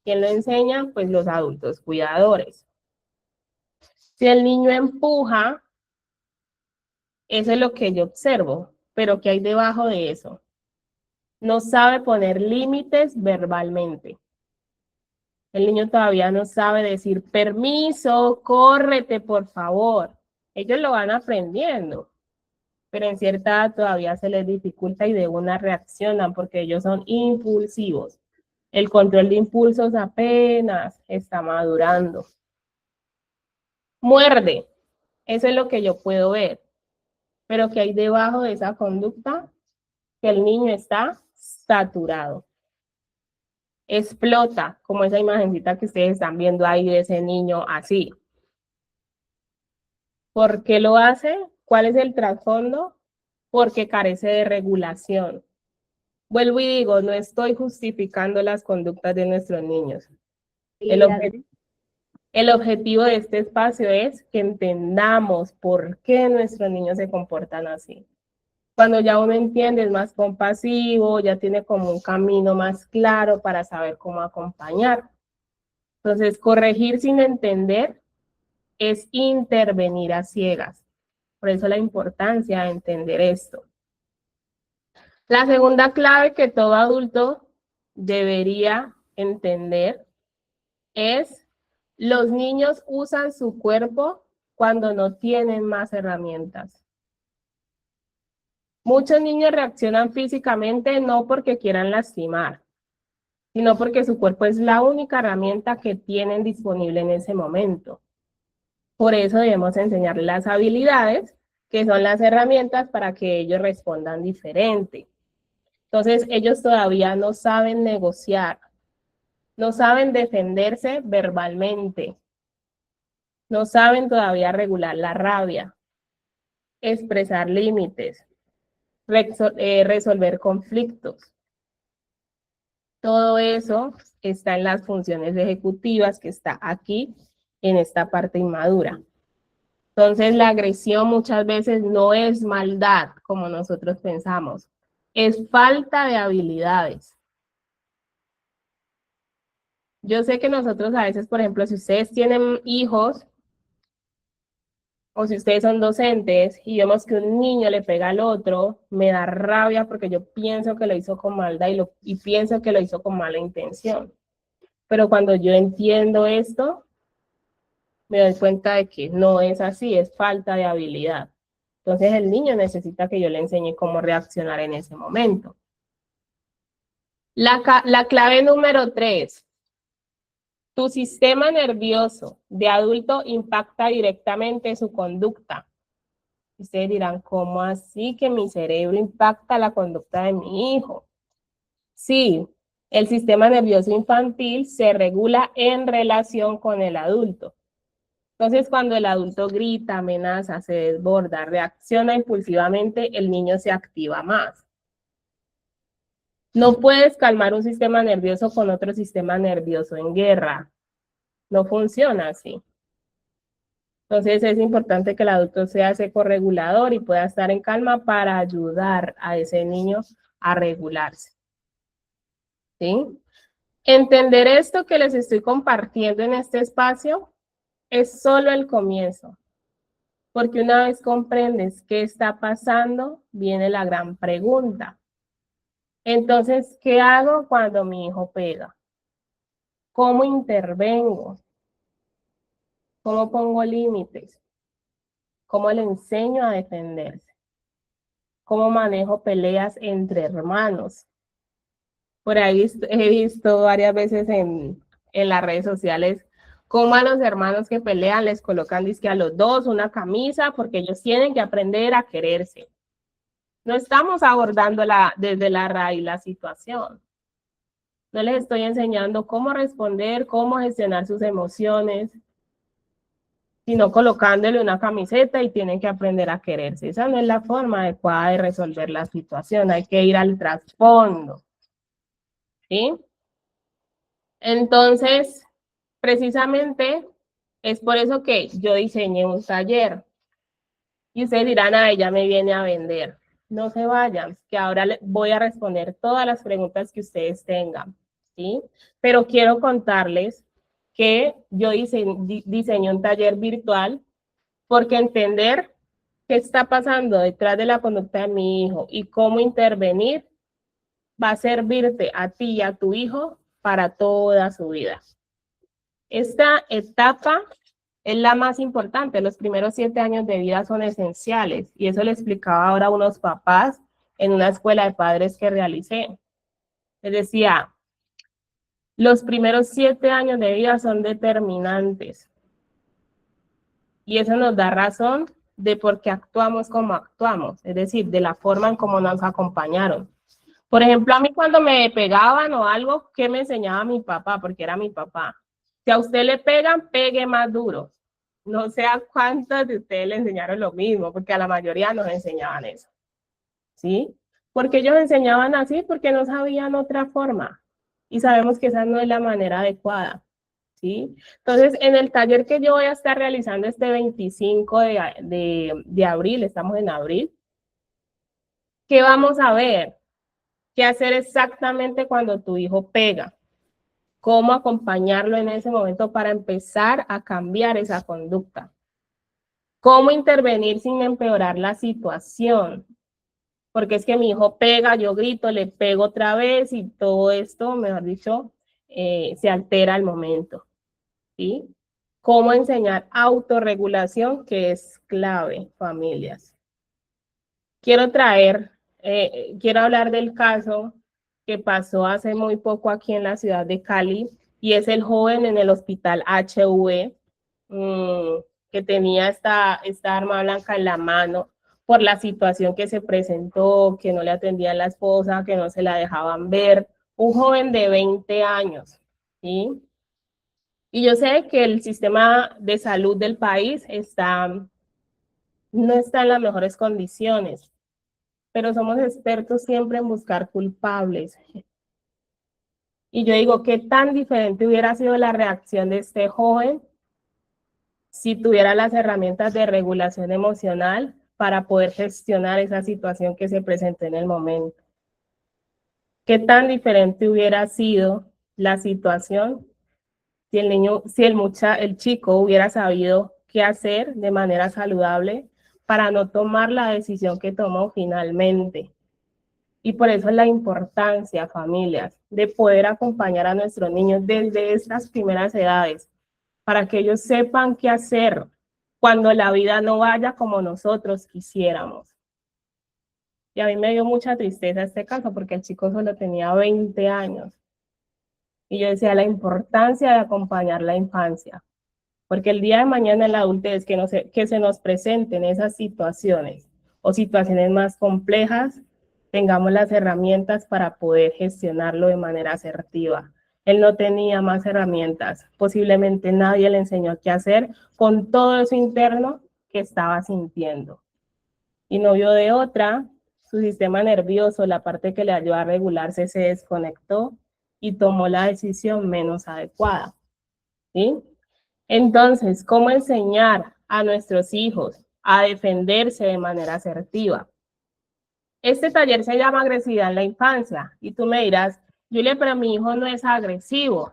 ¿Quién lo enseña? Pues los adultos cuidadores. Si el niño empuja, eso es lo que yo observo, pero ¿qué hay debajo de eso? No sabe poner límites verbalmente. El niño todavía no sabe decir permiso, córrete, por favor. Ellos lo van aprendiendo, pero en cierta edad todavía se les dificulta y de una reaccionan porque ellos son impulsivos. El control de impulsos apenas está madurando. Muerde, eso es lo que yo puedo ver, pero que hay debajo de esa conducta que el niño está saturado. Explota, como esa imagencita que ustedes están viendo ahí de ese niño así. ¿Por qué lo hace? ¿Cuál es el trasfondo? Porque carece de regulación. Vuelvo y digo, no estoy justificando las conductas de nuestros niños. El El objetivo de este espacio es que entendamos por qué nuestros niños se comportan así. Cuando ya uno entiende, es más compasivo, ya tiene como un camino más claro para saber cómo acompañar. Entonces, corregir sin entender es intervenir a ciegas. Por eso la importancia de entender esto. La segunda clave que todo adulto debería entender es: los niños usan su cuerpo cuando no tienen más herramientas. Muchos niños reaccionan físicamente no porque quieran lastimar, sino porque su cuerpo es la única herramienta que tienen disponible en ese momento. Por eso debemos enseñarles las habilidades, que son las herramientas para que ellos respondan diferente. Entonces, ellos todavía no saben negociar, no saben defenderse verbalmente, no saben todavía regular la rabia, expresar límites, resolver conflictos. Todo eso está en las funciones ejecutivas que está aquí en esta parte inmadura. Entonces, la agresión muchas veces no es maldad, como nosotros pensamos, es falta de habilidades. Yo sé que nosotros a veces, por ejemplo, si ustedes tienen hijos o si ustedes son docentes y vemos que un niño le pega al otro, me da rabia porque yo pienso que lo hizo con maldad y pienso que lo hizo con mala intención. Pero cuando yo entiendo esto, me doy cuenta de que no es así, es falta de habilidad. Entonces el niño necesita que yo le enseñe cómo reaccionar en ese momento. La clave número 3. Tu sistema nervioso de adulto impacta directamente su conducta. Ustedes dirán, ¿cómo así que mi cerebro impacta la conducta de mi hijo? Sí, el sistema nervioso infantil se regula en relación con el adulto. Entonces, cuando el adulto grita, amenaza, se desborda, reacciona impulsivamente, el niño se activa más. No puedes calmar un sistema nervioso con otro sistema nervioso en guerra. No funciona así. Entonces, es importante que el adulto sea ese corregulador y pueda estar en calma para ayudar a ese niño a regularse. ¿Sí? Entender esto que les estoy compartiendo en este espacio es solo el comienzo. Porque una vez comprendes qué está pasando, viene la gran pregunta. Entonces, ¿qué hago cuando mi hijo pega? ¿Cómo intervengo? ¿Cómo pongo límites? ¿Cómo le enseño a defenderse? ¿Cómo manejo peleas entre hermanos? Por ahí he visto varias veces en las redes sociales cómo a los hermanos que pelean les colocan dizque a los dos una camisa porque ellos tienen que aprender a quererse. No estamos abordando desde la raíz la situación. No les estoy enseñando cómo responder, cómo gestionar sus emociones, sino colocándole una camiseta y tienen que aprender a quererse. Esa no es la forma adecuada de resolver la situación. Hay que ir al trasfondo. ¿Sí? Entonces, precisamente es por eso que yo diseñé un taller. Y ustedes dirán, a ella me viene a vender. No se vayan, que ahora voy a responder todas las preguntas que ustedes tengan, ¿sí? Pero quiero contarles que yo diseñé un taller virtual porque entender qué está pasando detrás de la conducta de mi hijo y cómo intervenir va a servirte a ti y a tu hijo para toda su vida. Esta etapa es la más importante. Los primeros 7 años de vida son esenciales y eso le explicaba ahora a unos papás en una escuela de padres que realicé. Les decía, los primeros 7 años de vida son determinantes y eso nos da razón de por qué actuamos como actuamos, es decir, de la forma en cómo nos acompañaron. Por ejemplo, a mí cuando me pegaban o algo, ¿qué me enseñaba mi papá? Porque era mi papá. Si a usted le pegan, pegue más duro. No sé a cuántos de ustedes le enseñaron lo mismo, porque a la mayoría nos enseñaban eso. ¿Sí? Porque ellos enseñaban así, porque no sabían otra forma. Y sabemos que esa no es la manera adecuada. ¿sí? Entonces, en el taller que yo voy a estar realizando este 25 de abril, estamos en abril, ¿qué vamos a ver? ¿Qué hacer exactamente cuando tu hijo pega? ¿Cómo acompañarlo en ese momento para empezar a cambiar esa conducta? ¿Cómo intervenir sin empeorar la situación? Porque es que mi hijo pega, yo grito, le pego otra vez y todo esto, mejor dicho, se altera al momento, ¿sí? ¿Cómo enseñar autorregulación? Que es clave, familias. Quiero hablar del caso que pasó hace muy poco aquí en la ciudad de Cali, y es el joven en el hospital HV, que tenía esta arma blanca en la mano por la situación que se presentó, que no le atendían la esposa, que no se la dejaban ver, un joven de 20 años, ¿sí? Y yo sé que el sistema de salud del país no está en las mejores condiciones, pero somos expertos siempre en buscar culpables. Y yo digo, ¿qué tan diferente hubiera sido la reacción de este joven si tuviera las herramientas de regulación emocional para poder gestionar esa situación que se presentó en el momento? ¿Qué tan diferente hubiera sido la situación si el chico hubiera sabido qué hacer de manera saludable para no tomar la decisión que tomó finalmente? Y por eso es la importancia, familias, de poder acompañar a nuestros niños desde estas primeras edades, para que ellos sepan qué hacer cuando la vida no vaya como nosotros quisiéramos. Y a mí me dio mucha tristeza este caso, porque el chico solo tenía 20 años. Y yo decía la importancia de acompañar la infancia, porque el día de mañana en la adultez que se nos presenten esas situaciones o situaciones más complejas, tengamos las herramientas para poder gestionarlo de manera asertiva. Él no tenía más herramientas, posiblemente nadie le enseñó qué hacer con todo eso interno que estaba sintiendo. Y no vio de otra, su sistema nervioso, la parte que le ayuda a regularse, se desconectó y tomó la decisión menos adecuada, ¿sí? Entonces, ¿cómo enseñar a nuestros hijos a defenderse de manera asertiva? Este taller se llama Agresividad en la Infancia. Y tú me dirás, Julia, pero mi hijo no es agresivo.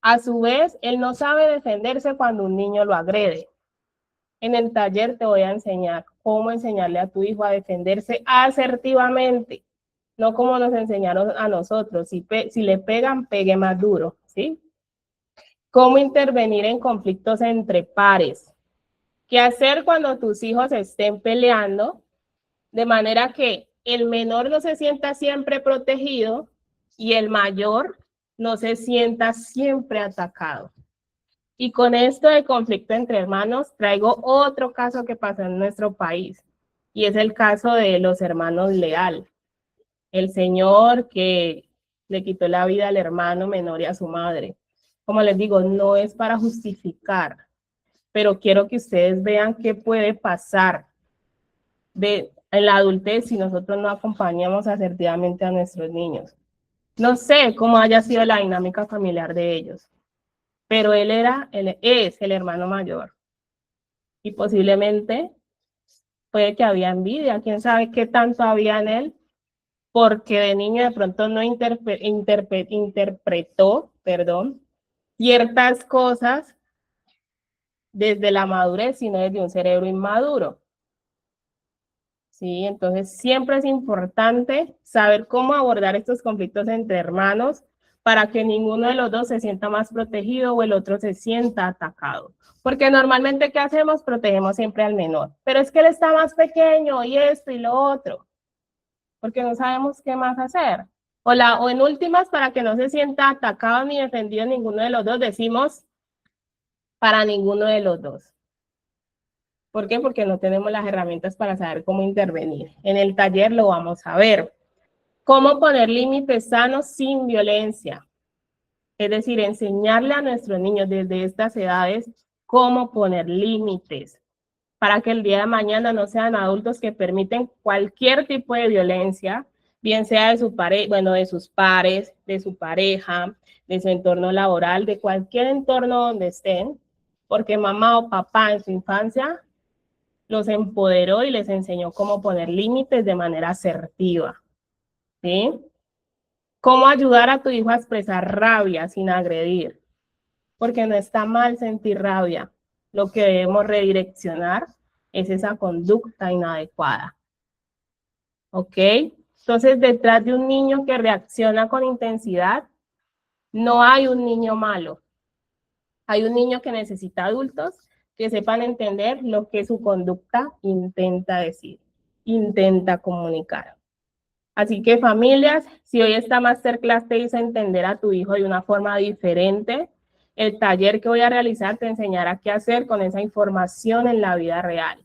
A su vez, él no sabe defenderse cuando un niño lo agrede. En el taller te voy a enseñar cómo enseñarle a tu hijo a defenderse asertivamente, no como nos enseñaron a nosotros. Si le pegan, pegue más duro, ¿sí? Cómo intervenir en conflictos entre pares. ¿Qué hacer cuando tus hijos estén peleando? De manera que el menor no se sienta siempre protegido y el mayor no se sienta siempre atacado. Y con esto de conflicto entre hermanos, traigo otro caso que pasó en nuestro país, y es el caso de los hermanos Leal. El señor que le quitó la vida al hermano menor y a su madre. Como les digo, no es para justificar, pero quiero que ustedes vean qué puede pasar en la adultez si nosotros no acompañamos asertivamente a nuestros niños. No sé cómo haya sido la dinámica familiar de ellos, pero él es el hermano mayor y posiblemente puede que había envidia, quién sabe qué tanto había en él, porque de niño de pronto no interpretó, ciertas cosas desde la madurez, sino desde un cerebro inmaduro. ¿Sí? Entonces, siempre es importante saber cómo abordar estos conflictos entre hermanos para que ninguno de los dos se sienta más protegido o el otro se sienta atacado. Porque normalmente, ¿qué hacemos? Protegemos siempre al menor. Pero es que él está más pequeño y esto y lo otro, porque no sabemos qué más hacer. O en últimas, para que no se sienta atacado ni defendido ninguno de los dos, decimos para ninguno de los dos. ¿Por qué? Porque no tenemos las herramientas para saber cómo intervenir. En el taller lo vamos a ver. Cómo poner límites sanos sin violencia. Es decir, enseñarle a nuestros niños desde estas edades cómo poner límites para que el día de mañana no sean adultos que permiten cualquier tipo de violencia, bien sea de su pareja, bueno, de sus pares, de su pareja, de su entorno laboral, de cualquier entorno donde estén, porque mamá o papá en su infancia los empoderó y les enseñó cómo poner límites de manera asertiva, ¿sí? Cómo ayudar a tu hijo a expresar rabia sin agredir, porque no está mal sentir rabia. Lo que debemos redireccionar es esa conducta inadecuada, ¿ok? Entonces, detrás de un niño que reacciona con intensidad, no hay un niño malo. Hay un niño que necesita adultos que sepan entender lo que su conducta intenta decir, intenta comunicar. Así que familias, si hoy esta masterclass te hizo entender a tu hijo de una forma diferente, el taller que voy a realizar te enseñará qué hacer con esa información en la vida real.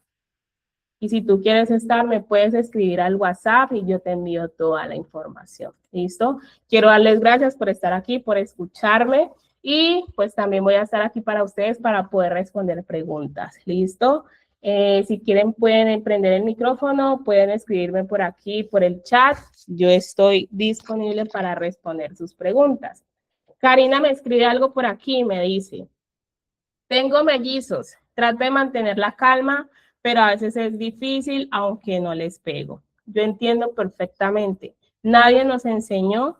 Y si tú quieres estar, me puedes escribir al WhatsApp y yo te envío toda la información. ¿Listo? Quiero darles gracias por estar aquí, por escucharme y pues también voy a estar aquí para ustedes para poder responder preguntas. ¿Listo? Si quieren pueden prender el micrófono, pueden escribirme por aquí, por el chat. Yo estoy disponible para responder sus preguntas. Karina me escribe algo por aquí y me dice, tengo mellizos, trato de mantener la calma, pero a veces es difícil, aunque no les pego. Yo entiendo perfectamente. Nadie nos enseñó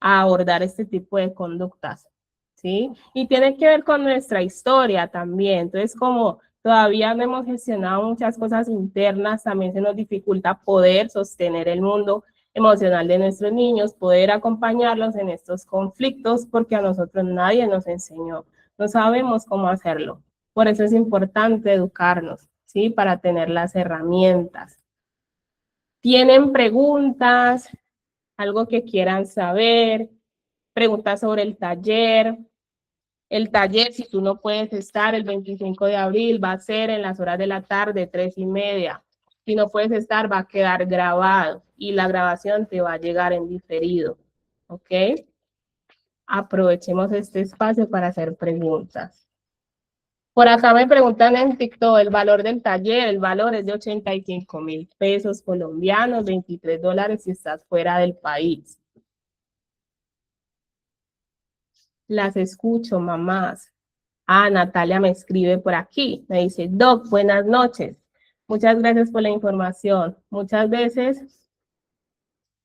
a abordar este tipo de conductas, ¿sí? Y tiene que ver con nuestra historia también. Entonces, como todavía no hemos gestionado muchas cosas internas, también se nos dificulta poder sostener el mundo emocional de nuestros niños, poder acompañarlos en estos conflictos, porque a nosotros nadie nos enseñó. No sabemos cómo hacerlo. Por eso es importante educarnos, ¿sí? Para tener las herramientas. ¿Tienen preguntas? ¿Algo que quieran saber? Preguntas sobre el taller. El taller, si tú no puedes estar el 25 de abril, va a ser en las horas de la tarde, 3:30. Si no puedes estar, va a quedar grabado y la grabación te va a llegar en diferido. ¿Ok? Aprovechemos este espacio para hacer preguntas. Por acá me preguntan en TikTok el valor del taller. El valor es de 85,000 pesos colombianos, $23 si estás fuera del país. Las escucho, mamás. Ah, Natalia me escribe por aquí. Me dice, Doc, buenas noches. Muchas gracias por la información. Muchas veces,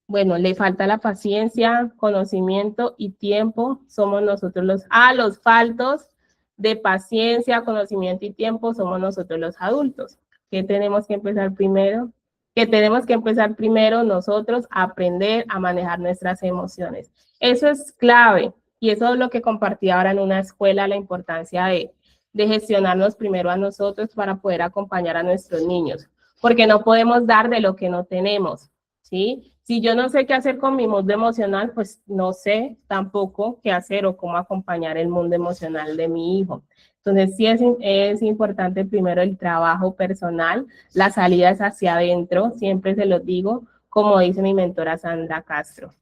bueno, le falta la paciencia, conocimiento y tiempo. Somos nosotros los faltos de paciencia, conocimiento y tiempo somos nosotros los adultos. ¿Qué tenemos que empezar primero? Que tenemos que empezar primero nosotros a aprender a manejar nuestras emociones. Eso es clave y eso es lo que compartí ahora en una escuela, la importancia de gestionarnos primero a nosotros para poder acompañar a nuestros niños, porque no podemos dar de lo que no tenemos, ¿sí? Si yo no sé qué hacer con mi mundo emocional, pues no sé tampoco qué hacer o cómo acompañar el mundo emocional de mi hijo. Entonces, sí es importante primero el trabajo personal, la salida es hacia adentro, siempre se los digo, como dice mi mentora Sandra Castro.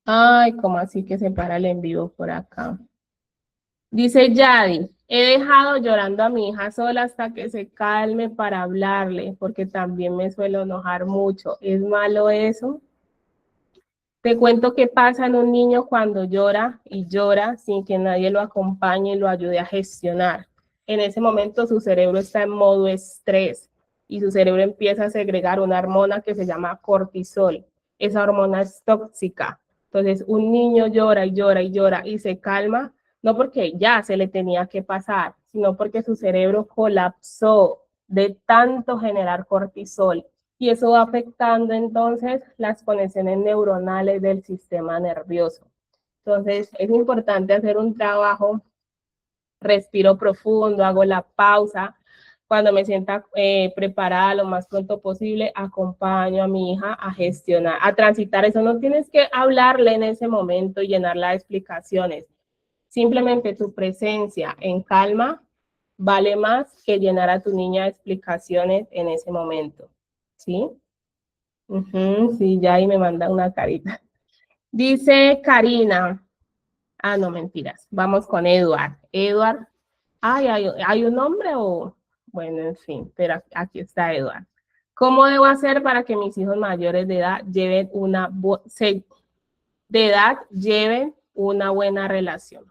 Ay, ¿cómo así que se para el en vivo por acá? Dice Yadi, he dejado llorando a mi hija sola hasta que se calme para hablarle, porque también me suelo enojar mucho. ¿Es malo eso? Te cuento qué pasa en un niño cuando llora y llora sin que nadie lo acompañe y lo ayude a gestionar. En ese momento su cerebro está en modo estrés y su cerebro empieza a segregar una hormona que se llama cortisol. Esa hormona es tóxica. Entonces, un niño llora y llora y llora y se calma, no porque ya se le tenía que pasar, sino porque su cerebro colapsó de tanto generar cortisol y eso va afectando entonces las conexiones neuronales del sistema nervioso. Entonces, es importante hacer un trabajo, respiro profundo, hago la pausa. Cuando me sienta preparada lo más pronto posible, acompaño a mi hija a gestionar, a transitar eso. No tienes que hablarle en ese momento y llenarla de explicaciones. Simplemente tu presencia en calma vale más que llenar a tu niña de explicaciones en ese momento. ¿Sí? Sí, ya ahí me manda una carita. Dice Karina. Ah, no, mentiras. Vamos con Edward. Edward. Ay, ¿hay un nombre o...? Bueno, en fin, pero aquí está Edward. ¿Cómo debo hacer para que mis hijos mayores de edad lleven una buena relación?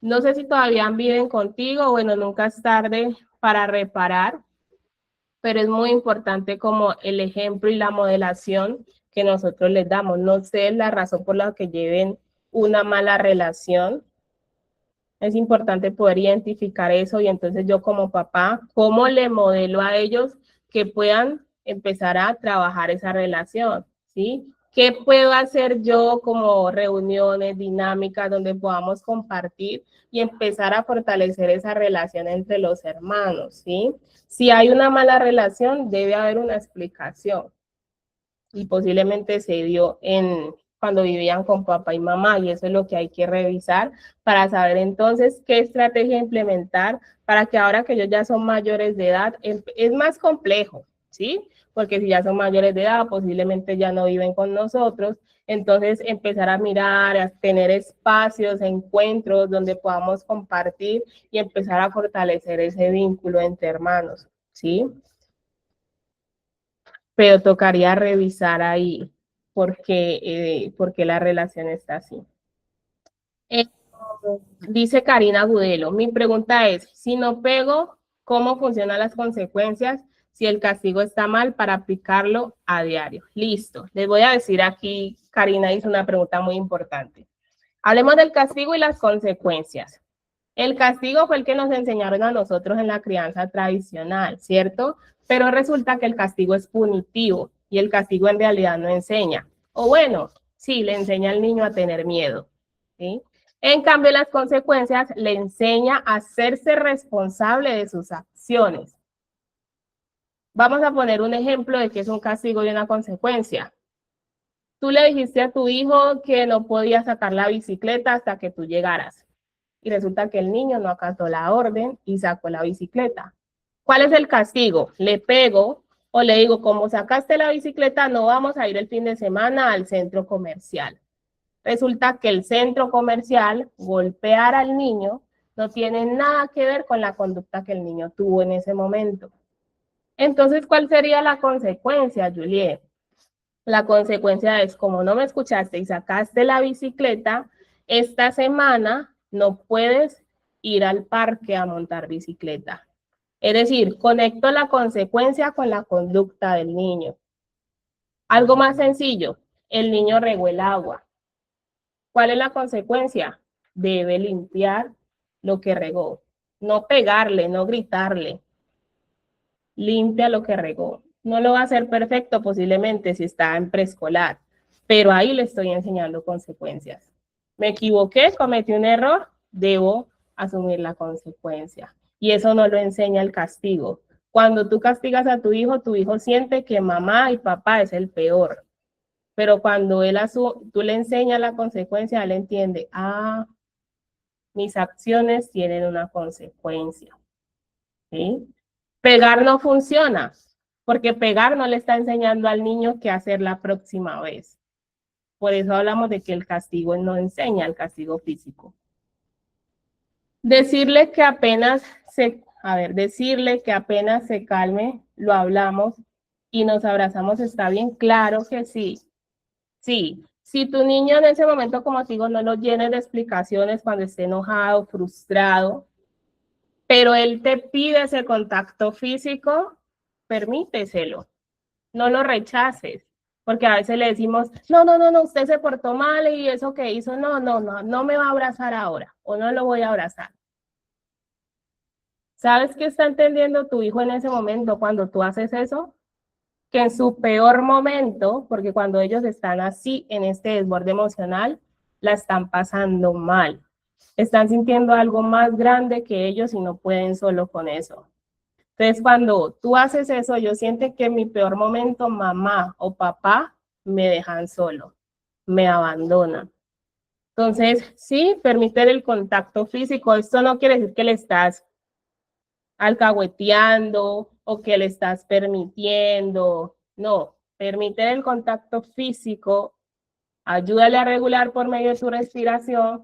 No sé si todavía viven contigo, bueno, nunca es tarde para reparar, pero es muy importante como el ejemplo y la modelación que nosotros les damos. No sé la razón por la que lleven una mala relación. Es importante poder identificar eso y entonces yo como papá, ¿cómo le modelo a ellos que puedan empezar a trabajar esa relación? ¿Sí? ¿Qué puedo hacer yo como reuniones dinámicas donde podamos compartir y empezar a fortalecer esa relación entre los hermanos? ¿Sí? Si hay una mala relación, debe haber una explicación y posiblemente se dio cuando vivían con papá y mamá, y eso es lo que hay que revisar para saber entonces qué estrategia implementar para que ahora que ellos ya son mayores de edad, es más complejo, ¿sí? Porque si ya son mayores de edad, posiblemente ya no viven con nosotros, entonces empezar a mirar, a tener espacios, encuentros donde podamos compartir y empezar a fortalecer ese vínculo entre hermanos, ¿sí? Pero tocaría revisar ahí por qué la relación está así. Eh, Dice Karina Gudelo, mi pregunta es, si no pego, ¿cómo funcionan las consecuencias si el castigo está mal para aplicarlo a diario? Listo, les voy a decir aquí, Karina hizo una pregunta muy importante. Hablemos del castigo y las consecuencias. El castigo fue el que nos enseñaron a nosotros en la crianza tradicional, ¿cierto? Pero resulta que el castigo es punitivo y el castigo en realidad no enseña. O bueno, sí, le enseña al niño a tener miedo, ¿sí? En cambio, las consecuencias le enseña a hacerse responsable de sus acciones. Vamos a poner un ejemplo de qué es un castigo y una consecuencia. Tú le dijiste a tu hijo que no podía sacar la bicicleta hasta que tú llegaras. Y resulta que el niño no acató la orden y sacó la bicicleta. ¿Cuál es el castigo? ¿Le pego o le digo, como sacaste la bicicleta, no vamos a ir el fin de semana al centro comercial? Resulta que el centro comercial, golpear al niño, no tiene nada que ver con la conducta que el niño tuvo en ese momento. Entonces, ¿cuál sería la consecuencia, Juliet? La consecuencia es, como no me escuchaste y sacaste la bicicleta, esta semana no puedes ir al parque a montar bicicleta. Es decir, conecto la consecuencia con la conducta del niño. Algo más sencillo, el niño regó el agua. ¿Cuál es la consecuencia? Debe limpiar lo que regó. No pegarle, no gritarle. Limpia lo que regó. No lo va a hacer perfecto posiblemente si está en preescolar, pero ahí le estoy enseñando consecuencias. Me equivoqué, cometí un error, debo asumir la consecuencia. Y eso no lo enseña el castigo. Cuando tú castigas a tu hijo siente que mamá y papá es el peor. Pero cuando tú le enseñas la consecuencia, él entiende, mis acciones tienen una consecuencia. ¿Sí? Pegar no funciona, porque pegar no le está enseñando al niño qué hacer la próxima vez. Por eso hablamos de que el castigo no enseña, el castigo físico. Decirle que apenas se calme, lo hablamos y nos abrazamos, ¿está bien? Claro que sí. Sí, si tu niño en ese momento, como te digo, no lo llenes de explicaciones cuando esté enojado, frustrado, pero él te pide ese contacto físico, permíteselo, no lo rechaces, porque a veces le decimos, no, usted se portó mal y eso que hizo, no me va a abrazar ahora, o no lo voy a abrazar. ¿Sabes qué está entendiendo tu hijo en ese momento cuando tú haces eso? Que en su peor momento, porque cuando ellos están así en este desborde emocional, la están pasando mal. Están sintiendo algo más grande que ellos y no pueden solo con eso. Entonces, cuando tú haces eso, yo siento que en mi peor momento, mamá o papá me dejan solo, me abandonan. Entonces, sí, permiten el contacto físico. Esto no quiere decir que le estás alcahueteando o que le estás permitiendo. No, permite el contacto físico, ayúdale a regular por medio de su respiración.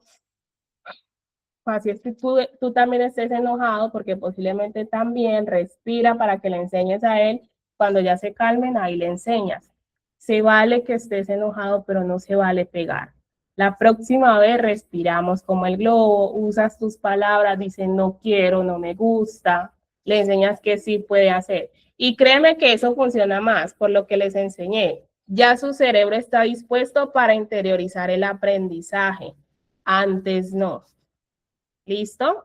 Así es que tú también estés enojado, porque posiblemente también respira para que le enseñes a él Cuando ya se calmen, ahí le enseñas. Se vale que estés enojado, pero no se vale pegar. La próxima vez respiramos como el globo, usas tus palabras, dices no quiero, no me gusta, le enseñas que sí puede hacer. Y créeme que eso funciona más, por lo que les enseñé. Ya su cerebro está dispuesto para interiorizar el aprendizaje. Antes no. ¿Listo?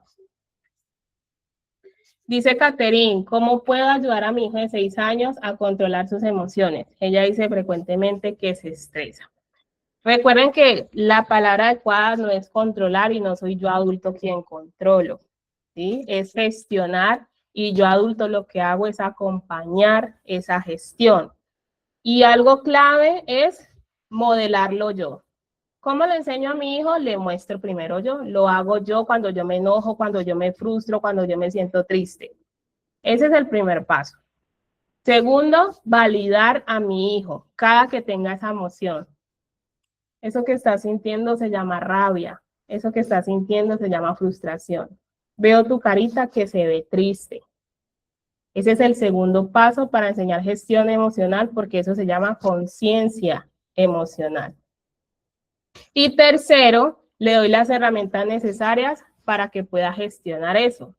Dice Catherine, ¿cómo puedo ayudar a mi hijo de 6 años a controlar sus emociones? Ella dice frecuentemente que se estresa. Recuerden que la palabra adecuada no es controlar y no soy yo adulto quien controlo, ¿sí? Es gestionar y yo adulto lo que hago es acompañar esa gestión. Y algo clave es modelarlo yo. ¿Cómo le enseño a mi hijo? Le muestro primero yo. Lo hago yo cuando yo me enojo, cuando yo me frustro, cuando yo me siento triste. Ese es el primer paso. Segundo, validar a mi hijo cada que tenga esa emoción. Eso que estás sintiendo se llama rabia. Eso que estás sintiendo se llama frustración. Veo tu carita que se ve triste. Ese es el segundo paso para enseñar gestión emocional porque eso se llama conciencia emocional. Y tercero, le doy las herramientas necesarias para que pueda gestionar eso.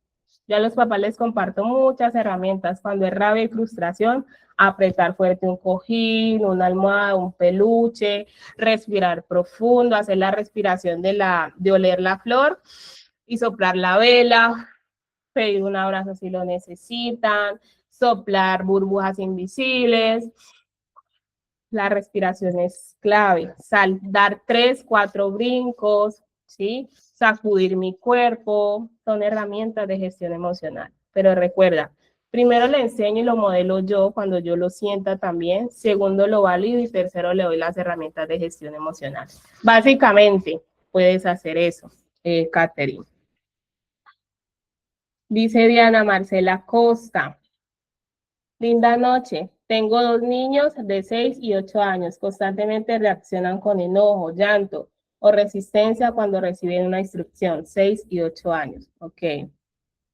Yo a los papás les comparto muchas herramientas. Cuando es rabia y frustración, apretar fuerte un cojín, una almohada, un peluche, respirar profundo, hacer la respiración de oler la flor y soplar la vela, pedir un abrazo si lo necesitan, soplar burbujas invisibles. La respiración es clave. Dar 3, 4 brincos, ¿sí? Sacudir mi cuerpo, son herramientas de gestión emocional. Pero recuerda, primero le enseño y lo modelo yo cuando yo lo sienta también. Segundo, lo valido y tercero, le doy las herramientas de gestión emocional. Básicamente, puedes hacer eso, Catherine. Dice Diana Marcela Costa. Linda noche. Tengo 2 niños de 6 y 8 años. Constantemente reaccionan con enojo, llanto o resistencia cuando reciben una instrucción. 6 y 8 años. Ok.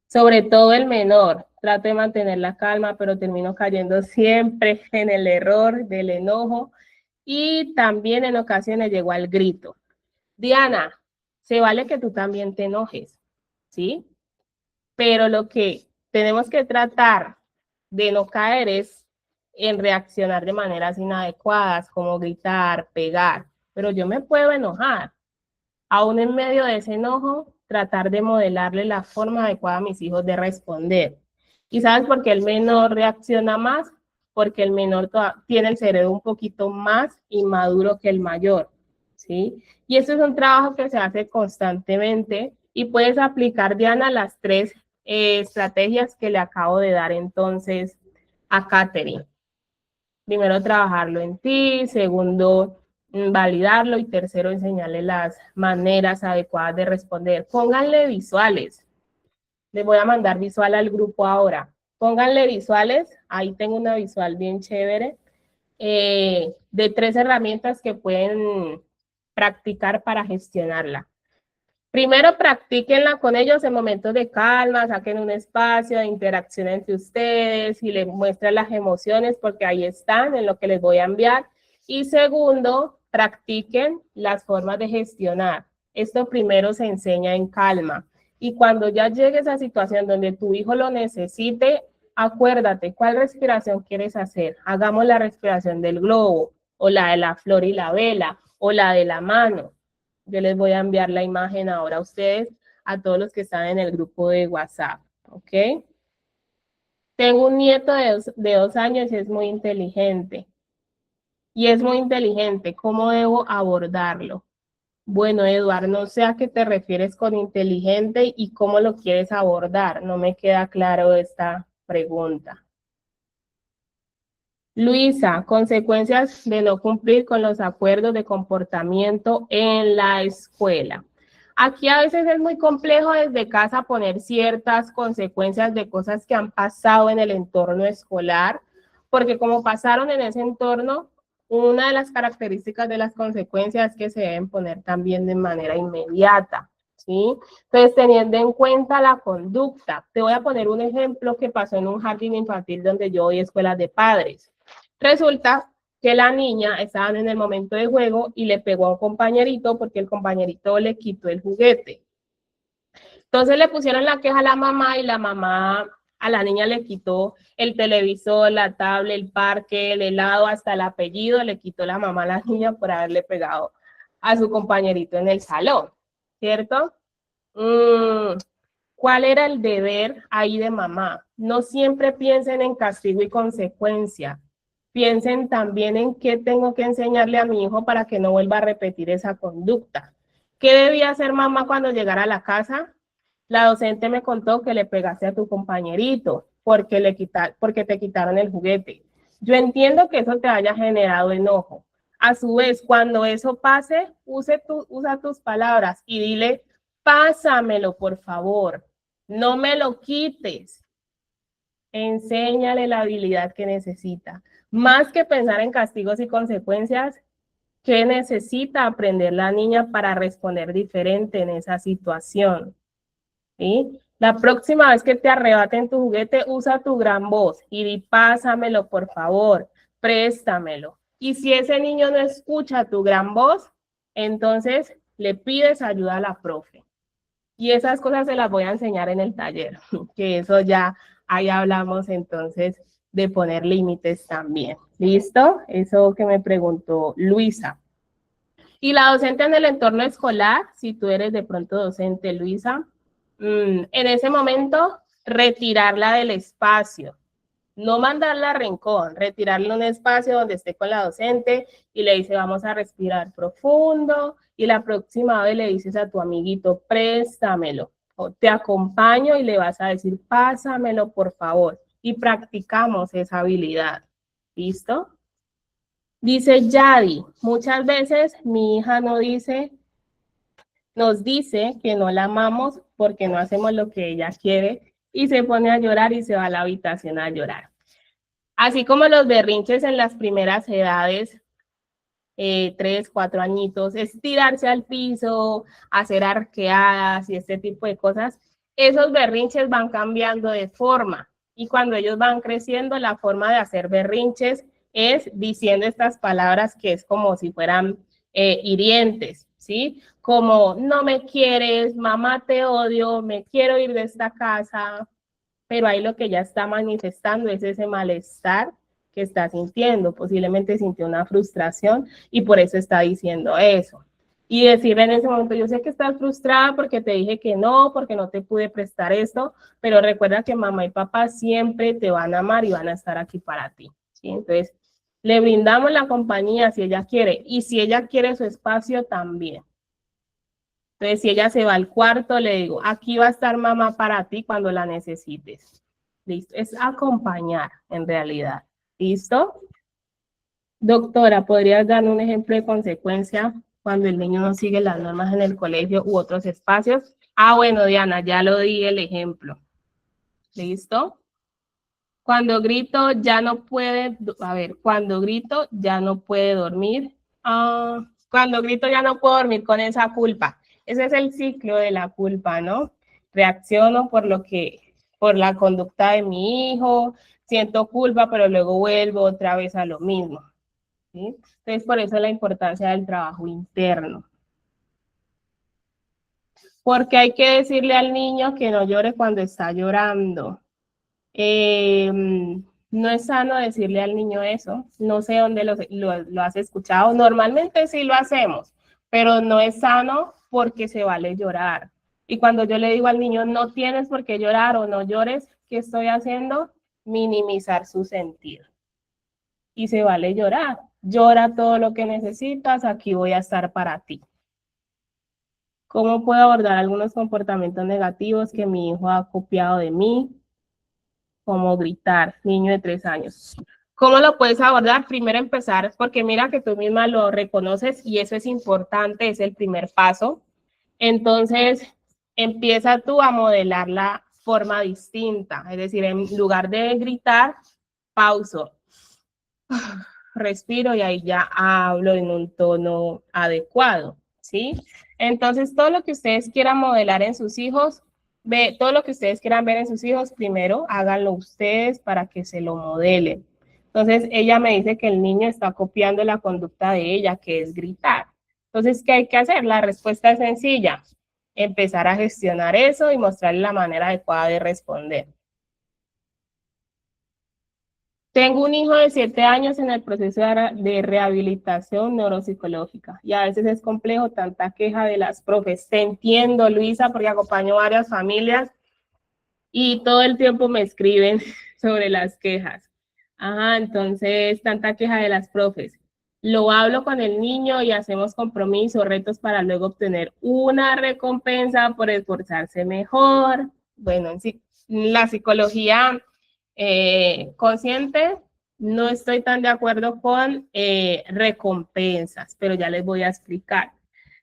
Sobre todo el menor. Trato de mantener la calma, pero termino cayendo siempre en el error del enojo y también en ocasiones llego al grito. Diana, se vale que tú también te enojes, ¿sí? Pero lo que tenemos que tratar de no caer es en reaccionar de maneras inadecuadas, como gritar, pegar. Pero yo me puedo enojar. Aún en medio de ese enojo, tratar de modelarle la forma adecuada a mis hijos de responder. ¿Y sabes por qué el menor reacciona más? Porque el menor tiene el cerebro un poquito más inmaduro que el mayor, ¿sí? Y eso es un trabajo que se hace constantemente y puedes aplicar, Diana, las 3 estrategias que le acabo de dar entonces a Catherine. Primero, trabajarlo en ti. Segundo, validarlo. Y tercero, enseñarle las maneras adecuadas de responder. Pónganle visuales. Les voy a mandar visual al grupo ahora. Pónganle visuales. Ahí tengo una visual bien chévere de 3 herramientas que pueden practicar para gestionarla. Primero, practíquenla con ellos en momentos de calma, saquen un espacio de interacción entre ustedes y les muestren las emociones porque ahí están en lo que les voy a enviar. Y segundo, practiquen las formas de gestionar. Esto primero se enseña en calma. Y cuando ya llegue esa situación donde tu hijo lo necesite, acuérdate, ¿cuál respiración quieres hacer? Hagamos la respiración del globo, o la de la flor y la vela, o la de la mano. Yo les voy a enviar la imagen ahora a ustedes, a todos los que están en el grupo de WhatsApp, ¿ok? Tengo un nieto de 2 años y es muy inteligente. Y es muy inteligente. ¿Cómo debo abordarlo? Bueno, Eduardo, no sé a qué te refieres con inteligente y cómo lo quieres abordar. No me queda claro esta pregunta. Luisa, consecuencias de no cumplir con los acuerdos de comportamiento en la escuela. Aquí a veces es muy complejo desde casa poner ciertas consecuencias de cosas que han pasado en el entorno escolar, porque como pasaron en ese entorno, una de las características de las consecuencias es que se deben poner también de manera inmediata, ¿sí? Entonces, teniendo en cuenta la conducta, te voy a poner un ejemplo que pasó en un jardín infantil donde yo voy a escuelas de padres. Resulta que la niña estaba en el momento de juego y le pegó a un compañerito porque el compañerito le quitó el juguete. Entonces le pusieron la queja a la mamá y la mamá a la niña le quitó el televisor, la tablet, el parque, el helado, hasta el apellido, le quitó la mamá a la niña por haberle pegado a su compañerito en el salón, ¿cierto? ¿Cuál era el deber ahí de mamá? No siempre piensen en castigo y consecuencia. Piensen también en qué tengo que enseñarle a mi hijo para que no vuelva a repetir esa conducta. ¿Qué debía hacer mamá cuando llegara a la casa? La docente me contó que le pegaste a tu compañerito porque te quitaron el juguete. Yo entiendo que eso te haya generado enojo. A su vez, cuando eso pase, usa tus palabras y dile, pásamelo, por favor. No me lo quites. Enséñale la habilidad que necesita. Más que pensar en castigos y consecuencias, ¿qué necesita aprender la niña para responder diferente en esa situación? ¿Sí? La próxima vez que te arrebaten tu juguete, usa tu gran voz y di, pásamelo, por favor, préstamelo. Y si ese niño no escucha tu gran voz, entonces le pides ayuda a la profe. Y esas cosas se las voy a enseñar en el taller, que eso ya, ahí hablamos entonces de poner límites también. ¿Listo? Eso que me preguntó Luisa. Y la docente en el entorno escolar, si tú eres de pronto docente, Luisa, en ese momento, retirarla del espacio. No mandarla a rincón, retirarle un espacio donde esté con la docente y le dice, vamos a respirar profundo. Y la próxima vez le dices a tu amiguito, préstamelo. O te acompaño y le vas a decir, pásamelo, por favor. Y practicamos esa habilidad. ¿Listo? Dice Yadi, muchas veces mi hija nos dice que no la amamos porque no hacemos lo que ella quiere y se pone a llorar y se va a la habitación a llorar. Así como los berrinches en las primeras edades, 3, 4 añitos, es tirarse al piso, hacer arqueadas y este tipo de cosas, esos berrinches van cambiando de forma y cuando ellos van creciendo, la forma de hacer berrinches es diciendo estas palabras que es como si fueran hirientes, ¿sí? Como no me quieres, mamá te odio, me quiero ir de esta casa, pero ahí lo que ya está manifestando es ese malestar que está sintiendo, posiblemente sintió una frustración y por eso está diciendo eso. Y decirle en ese momento, yo sé que estás frustrada porque te dije que no, porque no te pude prestar esto, pero recuerda que mamá y papá siempre te van a amar y van a estar aquí para ti, ¿sí? Entonces, le brindamos la compañía si ella quiere y si ella quiere su espacio también. Entonces, si ella se va al cuarto, le digo, aquí va a estar mamá para ti cuando la necesites. Listo, es acompañar en realidad. ¿Listo? Doctora, ¿podrías dar un ejemplo de consecuencia cuando el niño no sigue las normas en el colegio u otros espacios? Ah, bueno, Diana, ya lo di el ejemplo. ¿Listo? Cuando grito ya no puede, cuando grito ya no puede dormir. Cuando grito ya no puedo dormir con esa culpa. Ese es el ciclo de la culpa, ¿no? Reacciono por la conducta de mi hijo, siento culpa, pero luego vuelvo otra vez a lo mismo, ¿sí? Entonces, por eso la importancia del trabajo interno. Porque hay que decirle al niño que no llore cuando está llorando. No es sano decirle al niño eso. No sé dónde lo has escuchado. Normalmente sí lo hacemos, pero no es sano porque se vale llorar. Y cuando yo le digo al niño, no tienes por qué llorar o no llores, ¿qué estoy haciendo? Minimizar su sentir. Y se vale llorar. Llora todo lo que necesitas, aquí voy a estar para ti. ¿Cómo puedo abordar algunos comportamientos negativos que mi hijo ha copiado de mí? Como gritar, niño de 3 años. ¿Cómo lo puedes abordar? Primero empezar, porque mira que tú misma lo reconoces y eso es importante, es el primer paso. Entonces, empieza tú a modelar la forma distinta, es decir, en lugar de gritar, pauso, respiro y ahí ya hablo en un tono adecuado, ¿sí? Entonces, todo lo que ustedes quieran modelar en sus hijos, todo lo que ustedes quieran ver en sus hijos, primero háganlo ustedes para que se lo modelen. Entonces, ella me dice que el niño está copiando la conducta de ella, que es gritar. Entonces, ¿qué hay que hacer? La respuesta es sencilla. Empezar a gestionar eso y mostrarle la manera adecuada de responder. Tengo un hijo de 7 años en el proceso de rehabilitación neuropsicológica y a veces es complejo tanta queja de las profes. Te entiendo, Luisa, porque acompaño varias familias y todo el tiempo me escriben sobre las quejas. Ajá, entonces, tanta queja de las profes. Lo hablo con el niño y hacemos compromisos, retos para luego obtener una recompensa por esforzarse mejor. Bueno, la psicología consciente, no estoy tan de acuerdo con recompensas, pero ya les voy a explicar.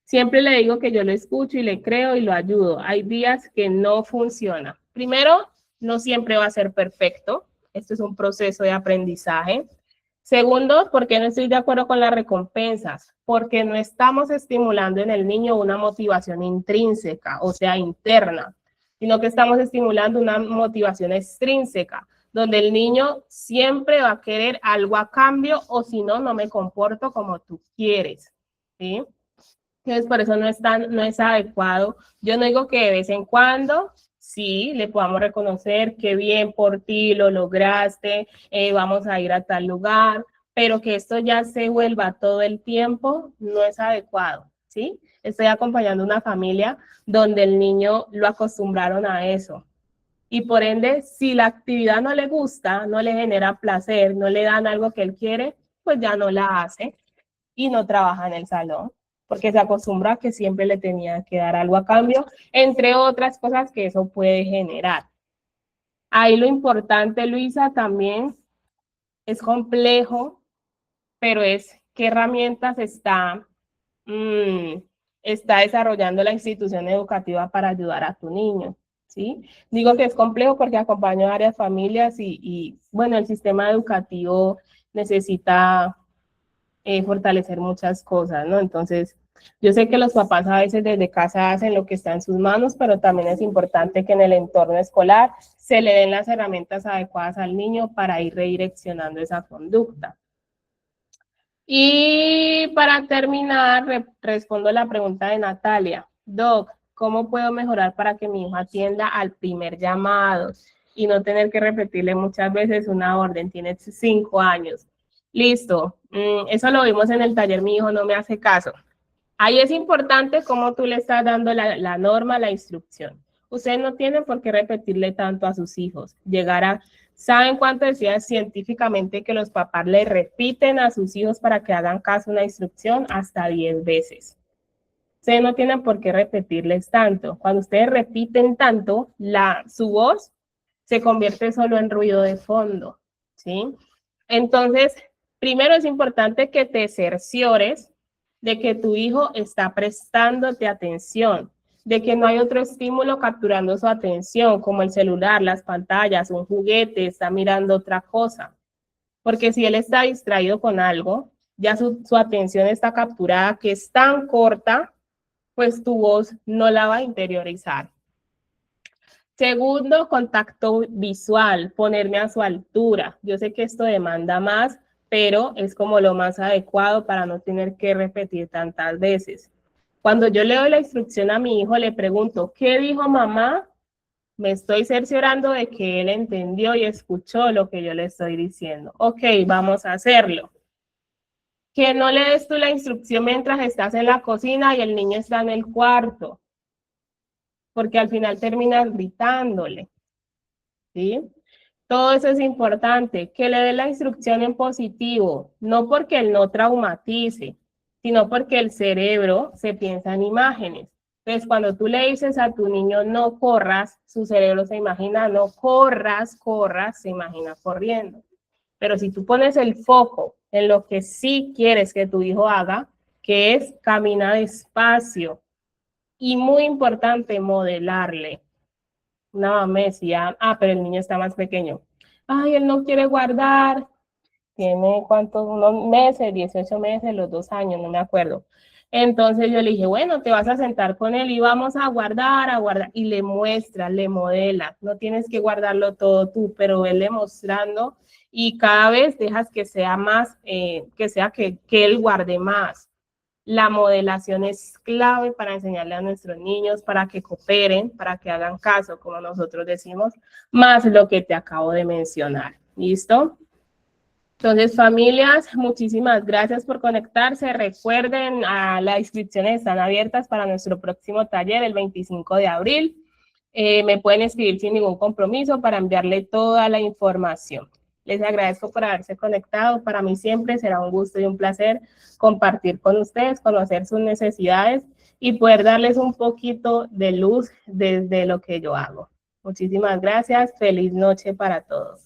Siempre le digo que yo lo escucho y le creo y lo ayudo. Hay días que no funciona. Primero, no siempre va a ser perfecto. Esto es un proceso de aprendizaje. Segundo, ¿por qué no estoy de acuerdo con las recompensas? Porque no estamos estimulando en el niño una motivación intrínseca, o sea, interna, sino que estamos estimulando una motivación extrínseca, donde el niño siempre va a querer algo a cambio o si no, no me comporto como tú quieres, ¿sí? Entonces, por eso no es adecuado. Yo no digo que de vez en cuando sí le podamos reconocer qué bien por ti lo lograste, vamos a ir a tal lugar, pero que esto ya se vuelva todo el tiempo no es adecuado, ¿sí? Estoy acompañando una familia donde el niño lo acostumbraron a eso. Y por ende, si la actividad no le gusta, no le genera placer, no le dan algo que él quiere, pues ya no la hace y no trabaja en el salón, porque se acostumbra a que siempre le tenía que dar algo a cambio, entre otras cosas que eso puede generar. Ahí lo importante, Luisa, también es complejo, pero es qué herramientas está desarrollando la institución educativa para ayudar a tu niño, ¿sí? Digo que es complejo porque acompaño a varias familias bueno, el sistema educativo necesita fortalecer muchas cosas, ¿no? Entonces, yo sé que los papás a veces desde casa hacen lo que está en sus manos, pero también es importante que en el entorno escolar se le den las herramientas adecuadas al niño para ir redireccionando esa conducta. Y para terminar, respondo la pregunta de Natalia. Doc, ¿cómo puedo mejorar para que mi hijo atienda al primer llamado y no tener que repetirle muchas veces una orden? Tiene 5 años. Listo, eso lo vimos en el taller, mi hijo no me hace caso. Ahí es importante cómo tú le estás dando la norma, la instrucción. Ustedes no tienen por qué repetirle tanto a sus hijos. ¿Saben cuánto decía científicamente que los papás le repiten a sus hijos para que hagan caso a una instrucción? Hasta 10 veces. Ustedes no tienen por qué repetirles tanto. Cuando ustedes repiten tanto, su voz se convierte solo en ruido de fondo, ¿sí? Entonces, primero es importante que te cerciores de que tu hijo está prestándote atención, de que no hay otro estímulo capturando su atención, como el celular, las pantallas, un juguete, está mirando otra cosa. Porque si él está distraído con algo, ya su atención está capturada, que es tan corta, pues tu voz no la va a interiorizar. Segundo, contacto visual, ponerme a su altura. Yo sé que esto demanda más, pero es como lo más adecuado para no tener que repetir tantas veces. Cuando yo le doy la instrucción a mi hijo, le pregunto, ¿qué dijo mamá? Me estoy cerciorando de que él entendió y escuchó lo que yo le estoy diciendo. Ok, vamos a hacerlo. Que no le des tú la instrucción mientras estás en la cocina y el niño está en el cuarto, porque al final terminas gritándole, ¿sí? Todo eso es importante, que le dé la instrucción en positivo, no porque él no traumatice, sino porque el cerebro se piensa en imágenes. Entonces, cuando tú le dices a tu niño no corras, su cerebro se imagina no corras, se imagina corriendo. Pero si tú pones el foco en lo que sí quieres que tu hijo haga, que es caminar despacio, y muy importante, modelarle. Una mamá me decía, pero el niño está más pequeño. Ay, él no quiere guardar. Tiene cuántos, unos meses, 18 meses, los 2 años, no me acuerdo. Entonces yo le dije, bueno, te vas a sentar con él y vamos a guardar, y le muestras, le modelas. No tienes que guardarlo todo tú, pero vele mostrando y cada vez dejas que sea más, que él guarde más. La modelación es clave para enseñarle a nuestros niños, para que cooperen, para que hagan caso, como nosotros decimos, más lo que te acabo de mencionar. ¿Listo? Entonces, familias, muchísimas gracias por conectarse. Recuerden, las inscripciones están abiertas para nuestro próximo taller el 25 de abril. Me pueden escribir sin ningún compromiso para enviarle toda la información. Les agradezco por haberse conectado. Para mí siempre será un gusto y un placer compartir con ustedes, conocer sus necesidades y poder darles un poquito de luz desde lo que yo hago. Muchísimas gracias. Feliz noche para todos.